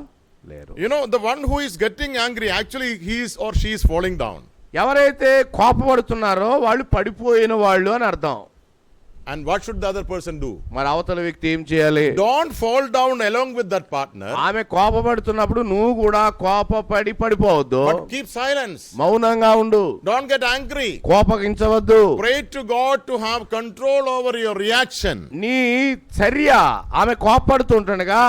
Speaker 2: లేరు.
Speaker 1: The one who is getting angry, actually he is or she is falling down.
Speaker 2: ఎవరైతే కోపపడుతున్నారో వాళ్ళు పడిపోయిన వాళ్ళు అని అర్థం.
Speaker 1: And what should the other person do?
Speaker 2: మరి అవతల వ్యక్తి ఏం చేయాలి?
Speaker 1: Don't fall down along with that partner.
Speaker 2: ఆమె కోపపడుతున్నప్పుడు నువ్వు కూడా కోపపడి పడిపోవద్దు.
Speaker 1: But keep silence.
Speaker 2: మౌనంగా ఉండు.
Speaker 1: Don't get angry.
Speaker 2: కోపగించవద్దు.
Speaker 1: Pray to God to have control over your reaction.
Speaker 2: నీ చర్య ఆమె కోపపడుతుంటనగా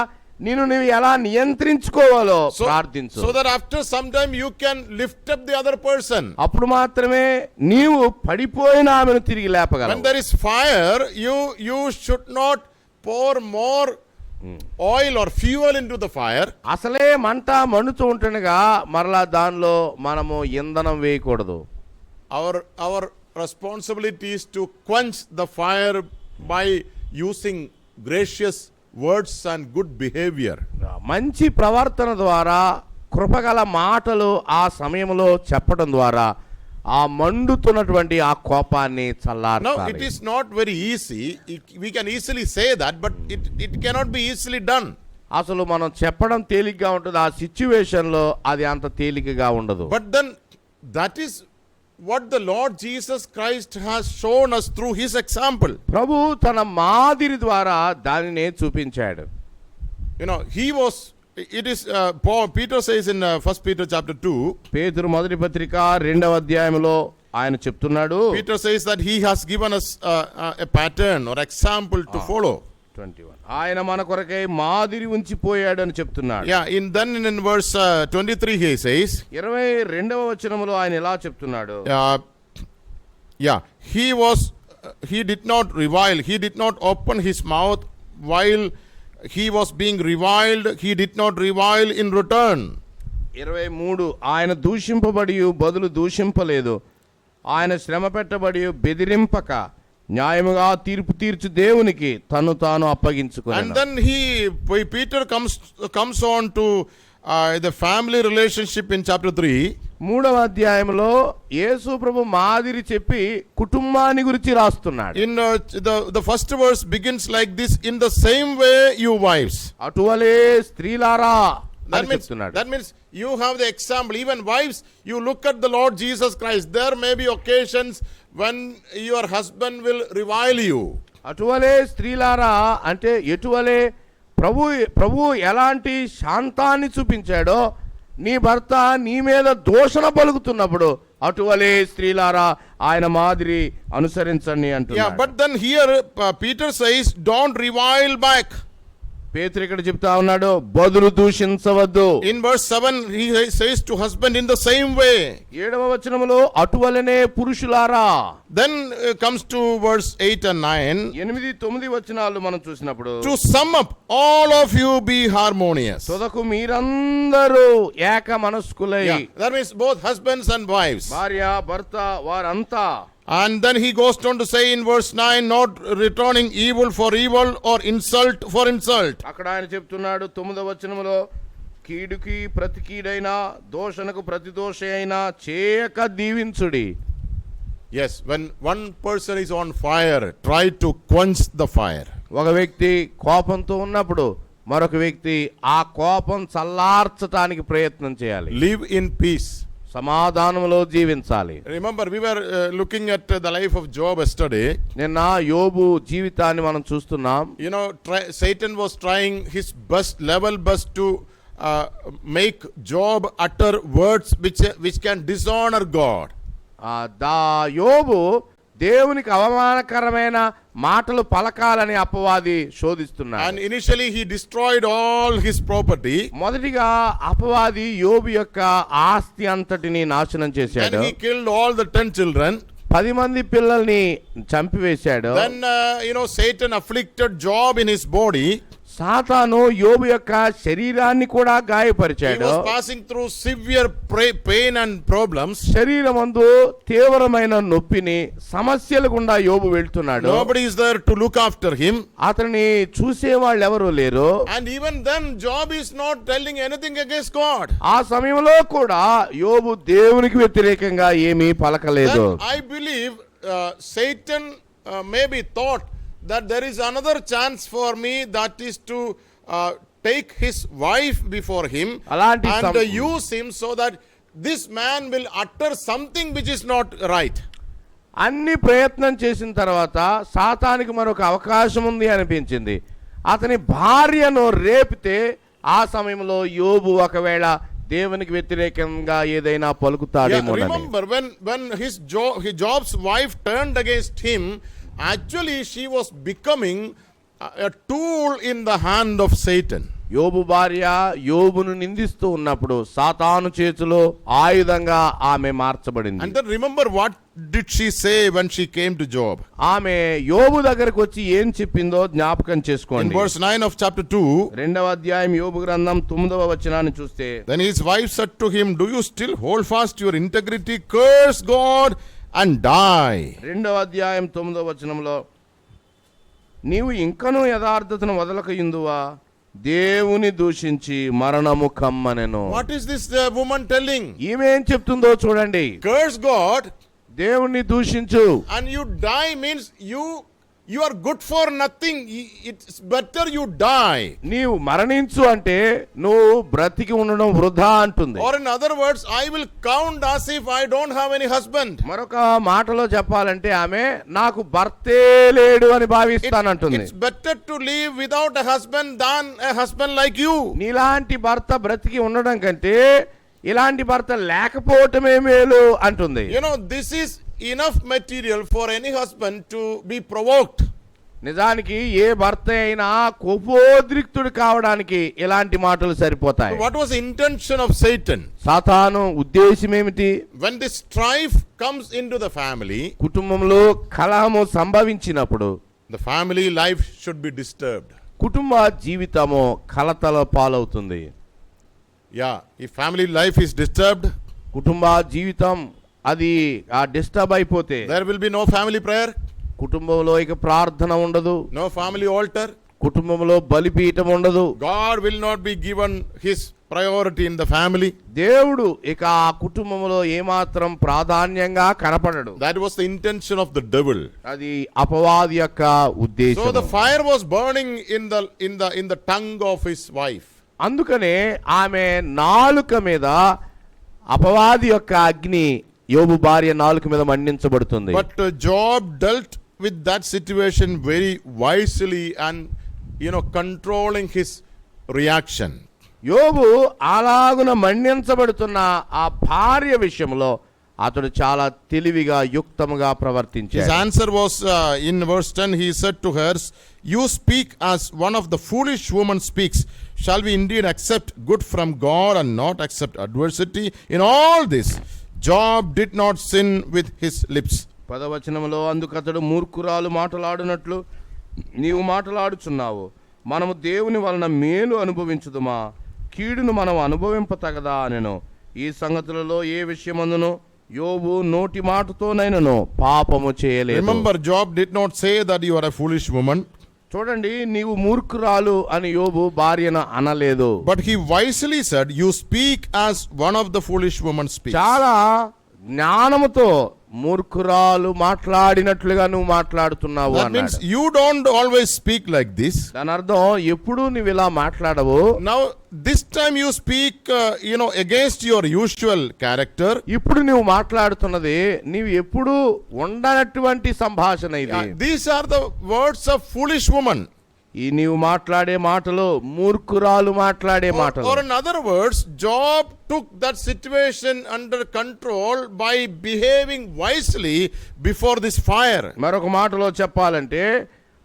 Speaker 2: నువ్వు ఎలా నియంత్రించుకోవాలో ప్రార్థించు.
Speaker 1: So that after some time you can lift up the other person.
Speaker 2: అప్పుడు మాత్రమే నీవు పడిపోయిన ఆమెను తిరిగి లేపగలవు.
Speaker 1: When there is fire, you should not pour more oil or fuel into the fire.
Speaker 2: అసలే మంట మండుతూ ఉంటుండగా మరలా దానిలో మనము ఇంధనం వేయకూడదు.
Speaker 1: Our responsibility is to quench the fire by using gracious words and good behavior.
Speaker 2: మంచి ప్రవర్తన ద్వారా కృపగల మాటలు ఆ సమయంలో చెప్పడం ద్వారా ఆ మండుతున్నటువంటి ఆ కోపాన్ని చల్లార్చాలి.
Speaker 1: Now it is not very easy. We can easily say that, but it cannot be easily done.
Speaker 2: అసలు మనం చెప్పడం తేలిగ్గా ఉంటుంది, ఆ సిచ్యువేషన్ లో అది అంత తేలికగా ఉండదు.
Speaker 1: But then that is what the Lord Jesus Christ has shown us through his example.
Speaker 2: ప్రభు తన మాదిరి ద్వారా దానినే చూపించాడు.
Speaker 1: He was, it is Peter says in 1 Peter chapter 2.
Speaker 2: పేతురు మొదటి పత్రిక 2వ అధ్యాయంలో ఆయన చెప్తున్నాడు.
Speaker 1: Peter says that he has given us a pattern or example to follow.
Speaker 2: 21 ఆయన మన కొరకై మాదిరి ఉంచిపోయాడు అని చెప్తున్నాడు.
Speaker 1: Then in verse 23 he says,
Speaker 2: 22వ వచనములో ఆయన ఇలా చెప్తున్నాడు.
Speaker 1: He did not revile, he did not open his mouth while he was being reviled, he did not revile in return.
Speaker 2: 23 ఆయన దూషింపబడి బదులు దూషింపలేదు, ఆయన శ్రమ పెట్టబడి బెదిరింపక న్యాయముగా తీర్పు తీర్చు దేవునికి తను తాను అప్పగించుకున్నాడు.
Speaker 1: And then Peter comes on to the family relationship in chapter 3.
Speaker 2: 3వ అధ్యాయంలో యేసు ప్రభు మాదిరి చెప్పి కుటుంబాన్ని గురించి రాస్తున్నాడు.
Speaker 1: In the first verse begins like this: in the same way you wives.
Speaker 2: అటువలే స్త్రీలారా.
Speaker 1: That means you have the example. Even wives, you look at the Lord Jesus Christ. There may be occasions when your husband will revile you.
Speaker 2: అటువలే స్త్రీలారా అంటే ఎటువలే ప్రభు ఎలాంటి శాంతాన్ని చూపించాడో నీ భర్త నీ మీద దూషణ పలుకుతున్నప్పుడు అటువలే స్త్రీలారా ఆయన మాదిరి అనుసరించండి అంటున్నాడు.
Speaker 1: But then here Peter says, don't revile back.
Speaker 2: పేతురు ఇక్కడ చెప్తా ఉన్నాడు, బదులు దూషించవద్దు.
Speaker 1: In verse 7 he says to husband, in the same way.
Speaker 2: 7వ వచనములో అటువలనే పురుషులారా.
Speaker 1: Then comes to verse 8 and 9.
Speaker 2: 8-9 వచనాలు మనం చూసినప్పుడు,
Speaker 1: to sum up, all of you be harmonious.
Speaker 2: తొదకు మీరందరూ ఏక మనస్కులై.
Speaker 1: That means both husbands and wives.
Speaker 2: భార్య భర్త వారంతా.
Speaker 1: And then he goes on to say in verse 9, not returning evil for evil or insult for insult.
Speaker 2: అక్కడ ఆయన చెప్తున్నాడు 9వ వచనములో, కీడుకి ప్రతి కీడైనా దోషణకు ప్రతి దోష అయినా చేయక దీవించుడి.
Speaker 1: Yes, when one person is on fire, try to quench the fire.
Speaker 2: ఒక వ్యక్తి కోపంతో ఉన్నప్పుడు మరొక వ్యక్తి ఆ కోపం చల్లార్చడానికి ప్రయత్నం చేయాలి.
Speaker 1: Live in peace.
Speaker 2: సమాధానంలో జీవించాలి.
Speaker 1: Remember, we were looking at the life of Job yesterday.
Speaker 2: నిన్న యోబు జీవితాన్ని మనం చూస్తున్నాం.
Speaker 1: Satan was trying his level best to make Job utter words which can dishonor God.
Speaker 2: యోబు దేవునికి అవమానకరమైన మాటలు పలకాలని అపవాది శోధిస్తున్నాడు.
Speaker 1: And initially he destroyed all his property.
Speaker 2: మొదటిగా అపవాది యోబు యొక్క ఆస్తి అంతటిని నాశనం చేశాడు.
Speaker 1: And he killed all the 10 children.
Speaker 2: 10 మంది పిల్లల్ని చంపివేశాడో,
Speaker 1: then Satan afflicted Job in his body.
Speaker 2: సాతాను యోబు యొక్క శరీరాన్ని కూడా
Speaker 1: He
Speaker 2: గాయపరిచాడు.
Speaker 1: was passing through severe pain and problems.
Speaker 2: శరీరమందు తీవ్రమైన నొప్పిని, సమస్యల గుండా యోబు వెళ్తున్నాడు.
Speaker 1: Nobody is there to look after him.
Speaker 2: అతన్ని చూసే వాళ్ళు ఎవరు లేరు.
Speaker 1: And even then Job is not telling anything against God.
Speaker 2: ఆ సమయంలో కూడా యోబు దేవునికి వ్యతిరేకంగా ఏమీ పలకలేదు.
Speaker 1: Then I believe Satan maybe thought that there is another chance for me, that is to take his wife before him
Speaker 2: అలాంటి
Speaker 1: and use him so that this man will utter something which is not right.
Speaker 2: అన్ని ప్రయత్నం చేసిన తర్వాత సాతానికి మరొక అవకాశం ఉంది అనిపించింది. అతని భార్యను రేపితే ఆ సమయంలో యోబు ఒకవేళ దేవునికి వ్యతిరేకంగా ఏదైనా పలుకుతాడేమో.
Speaker 1: Remember when his Job's wife turned against him, actually she was becoming a tool in the hand of Satan.
Speaker 2: యోబు భార్య యోబును నిందిస్తూ ఉన్నప్పుడు సాతాను చేతిలో ఆయుధంగా ఆమె మార్చబడింది.
Speaker 1: And then remember what did she say when she came to Job?
Speaker 2: ఆమె యోబు దగ్గరకు వచ్చి ఏం చెప్పిందో జ్ఞాపకం
Speaker 1: In
Speaker 2: చేసుకోండి.
Speaker 1: verse 9 of chapter 2,
Speaker 2: 2వ అధ్యాయం యోబు గ్రంథం 9వ వచనాన్ని చూస్తే,
Speaker 1: then his wife said to him, do you still hold fast your integrity? Curse God and die.
Speaker 2: 2వ అధ్యాయం 9వ వచనంలో, నీవు ఇంకనూ యథార్థతను వదలక ఇందువా, దేవుని దూషించి మరణము కమ్మనెను.
Speaker 1: What is this woman telling?
Speaker 2: ఈమె ఏం చెప్తుందో చూడండి.
Speaker 1: Curse God
Speaker 2: దేవుణ్ణి దూషించు,
Speaker 1: and you die means you are good for nothing. It's better you die.
Speaker 2: నీవు మరణించు అంటే నువ్వు బ్రతికి ఉండడం వృధా అంటుంది.
Speaker 1: Or in other words, I will count as if I don't have any husband.
Speaker 2: మరొక మాటలో చెప్పాలంటే ఆమె నాకు భర్తే లేడు అని భావిస్తానంటుంది.
Speaker 1: It's better to live without a husband than a husband like you.
Speaker 2: నీలాంటి భర్త బ్రతికి ఉండడం కంటే ఇలాంటి భర్త లేకపోవటమే మేలు అంటుంది.
Speaker 1: This is enough material for any husband to be provoked.
Speaker 2: నిజానికి ఏ భర్త అయినా కోపోద్రిక్తుడు కావడానికి ఇలాంటి మాటలు సరిపోతాయి.
Speaker 1: What was the intention of Satan?
Speaker 2: సాతాను ఉద్దేశం ఏమిటి?
Speaker 1: When this strife comes into the family,
Speaker 2: కుటుంబంలో కలహము సంభవించినప్పుడు
Speaker 1: the family life should be disturbed.
Speaker 2: కుటుంబ జీవితము కలతల పాలవుతుంది.
Speaker 1: If family life is disturbed,
Speaker 2: కుటుంబ జీవితం అది డిస్టర్బ్ అయిపోతే
Speaker 1: there will be no family prayer,
Speaker 2: కుటుంబంలో ఇక ప్రార్థన ఉండదు,
Speaker 1: no family altar.
Speaker 2: కుటుంబంలో బలిపీఠం ఉండదు.
Speaker 1: God will not be given his priority in the family.
Speaker 2: దేవుడు ఇక ఆ కుటుంబంలో ఏమాత్రం ప్రాధాన్యంగా కనపడడు.
Speaker 1: That was the intention of the devil.
Speaker 2: అది అపవాది యొక్క ఉద్దేశం.
Speaker 1: So the fire was burning in the tongue of his wife.
Speaker 2: అందుకనే ఆమె నాలుక మీద అపవాది యొక్క అగ్ని యోబు భార్య నాలుక మీద మండించబడుతుంది.
Speaker 1: But Job dealt with that situation very wisely and controlling his reaction.
Speaker 2: యోబు అలాగున మండించబడుతున్న ఆ భార్య విషయంలో అతడు చాలా తెలివిగా యుక్తముగా
Speaker 1: His
Speaker 2: ప్రవర్తించాడు.
Speaker 1: answer was in verse 10, he said to her, you speak as one of the foolish women speaks. Shall we indeed accept good from God and not accept adversity? In all this Job did not sin with his lips.
Speaker 2: 10వ వచనంలో, అందుకతడు మూర్ఖురాలు మాటలాడునట్లు నీవు మాటలాడుచున్నావు. మనము దేవుని వలన మేలు అనుభవించుదుమా, కీడును మనం అనుభవింపతగదా అనెను. ఈ సంగతులలో ఏ విషయమందును యోబు నోటి మాటతోనైనను పాపము చేయలేదు.
Speaker 1: Remember, Job did not say that you are a foolish woman.
Speaker 2: చూడండి, నీవు మూర్ఖురాలు అని యోబు భార్యను అనలేదు.
Speaker 1: But he wisely said, you speak as one of the foolish women speaks.
Speaker 2: చాలా జ్ఞానముతో మూర్ఖురాలు మాట్లాడినట్లుగా నువ్వు మాట్లాడుతున్నావు
Speaker 1: That
Speaker 2: అన్నాడు.
Speaker 1: means you don't always speak like this.
Speaker 2: దాని అర్థం ఎప్పుడు నువ్వు ఇలా మాట్లాడవు.
Speaker 1: Now this time you speak against your usual character.
Speaker 2: ఇప్పుడు నువ్వు మాట్లాడుతున్నది నీవు ఎప్పుడు ఉండనటువంటి సంభాషణ ఇది.
Speaker 1: These are the words of foolish woman.
Speaker 2: ఈ నీవు మాట్లాడే మాటలు మూర్ఖురాలు మాట్లాడే మాటలు.
Speaker 1: Or in other words, Job took that situation under control by behaving wisely before this fire.
Speaker 2: మరొక మాటలో చెప్పాలంటే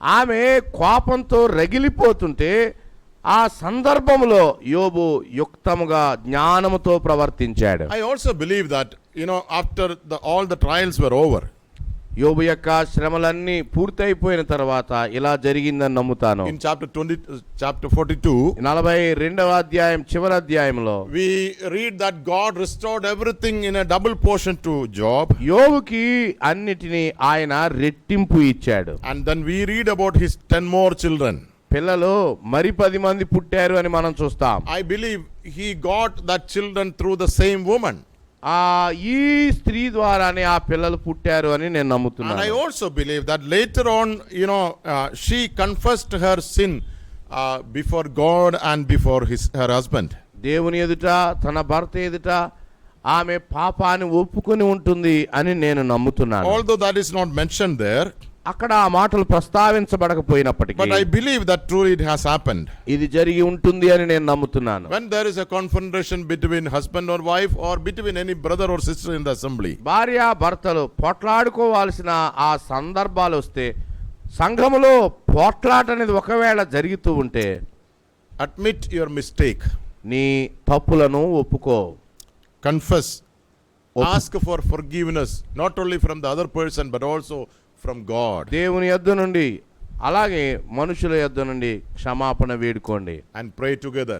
Speaker 2: ఆమె కోపంతో రగిలిపోతుంటే ఆ సందర్భంలో యోబు యుక్తముగా జ్ఞానముతో ప్రవర్తించాడు.
Speaker 1: I also believe that after all the trials were over,
Speaker 2: యోబు యొక్క శ్రమలన్నీ పూర్తయిపోయిన తర్వాత ఇలా జరిగిందని నమ్ముతాను.
Speaker 1: In chapter 42,
Speaker 2: 42వ అధ్యాయం చివరి అధ్యాయంలో
Speaker 1: we read that God restored everything in a double portion to Job.
Speaker 2: యోబుకి అన్నిటినీ ఆయన రెట్టింపు ఇచ్చాడు.
Speaker 1: And then we read about his 10 more children.
Speaker 2: పిల్లలు మరి 10 మంది పుట్టారు అని మనం చూస్తాం.
Speaker 1: I believe he got that children through the same woman.
Speaker 2: ఈ స్త్రీ ద్వారానే ఆ పిల్లలు పుట్టారు అని నేను
Speaker 1: And I
Speaker 2: నమ్ముతున్నాను.
Speaker 1: also believe that later on, she confessed her sin before God and before her husband.
Speaker 2: దేవుని ఎదుట తన భర్త ఎదుట ఆమె పాపాన్ని ఒప్పుకొని ఉంటుంది అని నేను నమ్ముతున్నాను.
Speaker 1: Although that is not mentioned there,
Speaker 2: అక్కడ ఆ మాటలు ప్రస్తావించబడకపోయినప్పటికీ
Speaker 1: but I believe that truly it has happened.
Speaker 2: ఇది జరిగి ఉంటుంది అని నేను నమ్ముతున్నాను.
Speaker 1: When there is a confrontation between husband or wife or between any brother or sister in the assembly,
Speaker 2: భార్య భర్తలు పోట్లాడుకోవాల్సిన ఆ సందర్భాలు వస్తే సంఘములో పోట్లాట అనేది ఒకవేళ జరుగుతూ ఉంటే
Speaker 1: admit your mistake,
Speaker 2: నీ తప్పులను ఒప్పుకో,
Speaker 1: confess, ask for forgiveness, not only from the other person but also from God,
Speaker 2: దేవుని యొద్ద నుండి అలాగే మనుషుల యొద్ద నుండి క్షమాపణ వేడుకోండి,
Speaker 1: and pray together.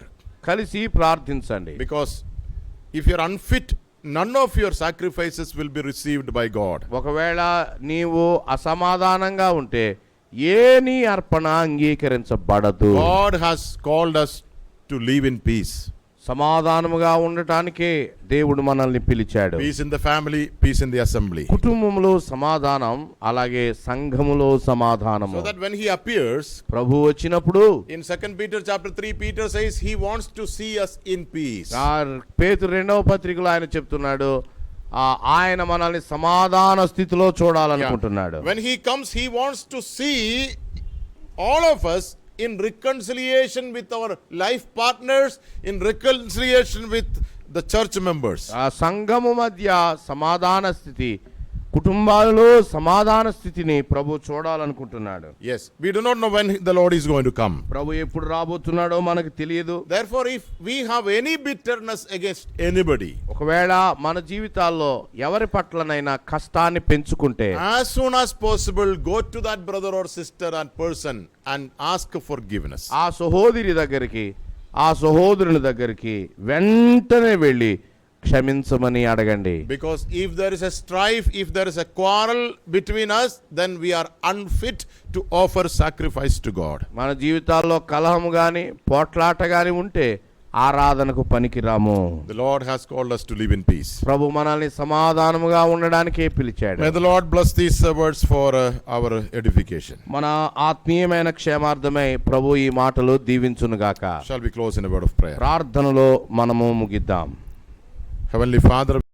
Speaker 2: కలిసి ప్రార్థించండి.
Speaker 1: Because if you're unfit, none of your sacrifices will be received by God.
Speaker 2: ఒకవేళ నీవు అసమాధానంగా ఉంటే ఏ నీ అర్పణ అంగీకరించబడదు.
Speaker 1: God has called us to live in peace.
Speaker 2: సమాధానముగా ఉండటానికే దేవుడు మనల్ని పిలిచాడు.
Speaker 1: Peace in the family, peace in the assembly.
Speaker 2: కుటుంబములో సమాధానం, అలాగే సంఘములో సమాధానము.
Speaker 1: So that when he appears,
Speaker 2: ప్రభు వచ్చినప్పుడు
Speaker 1: in 2 Peter chapter 3, Peter says he wants to see us in peace.
Speaker 2: పేతురు 2వ పత్రికలో ఆయన చెప్తున్నాడు, ఆయన మనల్ని సమాధాన స్థితిలో చూడాలనుకుంటున్నాడు.
Speaker 1: When he comes, he wants to see all of us in reconciliation with our life partners, in reconciliation with the church members.
Speaker 2: ఆ సంఘము మధ్య సమాధాన స్థితి, కుటుంబాలలో సమాధాన స్థితిని ప్రభు చూడాలనుకుంటున్నాడు.
Speaker 1: Yes, we do not know when the Lord is going to come.
Speaker 2: ప్రభు ఎప్పుడు రాబోతున్నాడో మనకు తెలియదు.
Speaker 1: Therefore, if we have any bitterness against anybody,
Speaker 2: ఒకవేళ మన జీవితాల్లో ఎవరి పట్లనైనా కష్టాన్ని పెంచుకుంటే
Speaker 1: as soon as possible, go to that brother or sister and person and ask forgiveness.
Speaker 2: ఆ సహోదరి దగ్గరికి, ఆ సహోదరుని దగ్గరికి వెంటనే వెళ్ళి క్షమించమని అడగండి.
Speaker 1: Because if there is a strife, if there is a quarrel between us, then we are unfit to offer sacrifice to God.
Speaker 2: మన జీవితాల్లో కలహము గాని పోట్లాట గాని ఉంటే ఆరాధనకు పనికిరాము.
Speaker 1: The Lord has called us to live in peace.
Speaker 2: ప్రభు మనల్ని సమాధానముగా ఉండడానికే పిలిచాడు.
Speaker 1: May the Lord bless these words for our edification.
Speaker 2: మన ఆత్మీయమైన క్షేమార్థమై ప్రభు ఈ మాటలు దీవించునుగాక.
Speaker 1: Shall we close in a word of prayer?
Speaker 2: ప్రార్థనలో మనము ముగిద్దాం.
Speaker 1: Heavenly Father,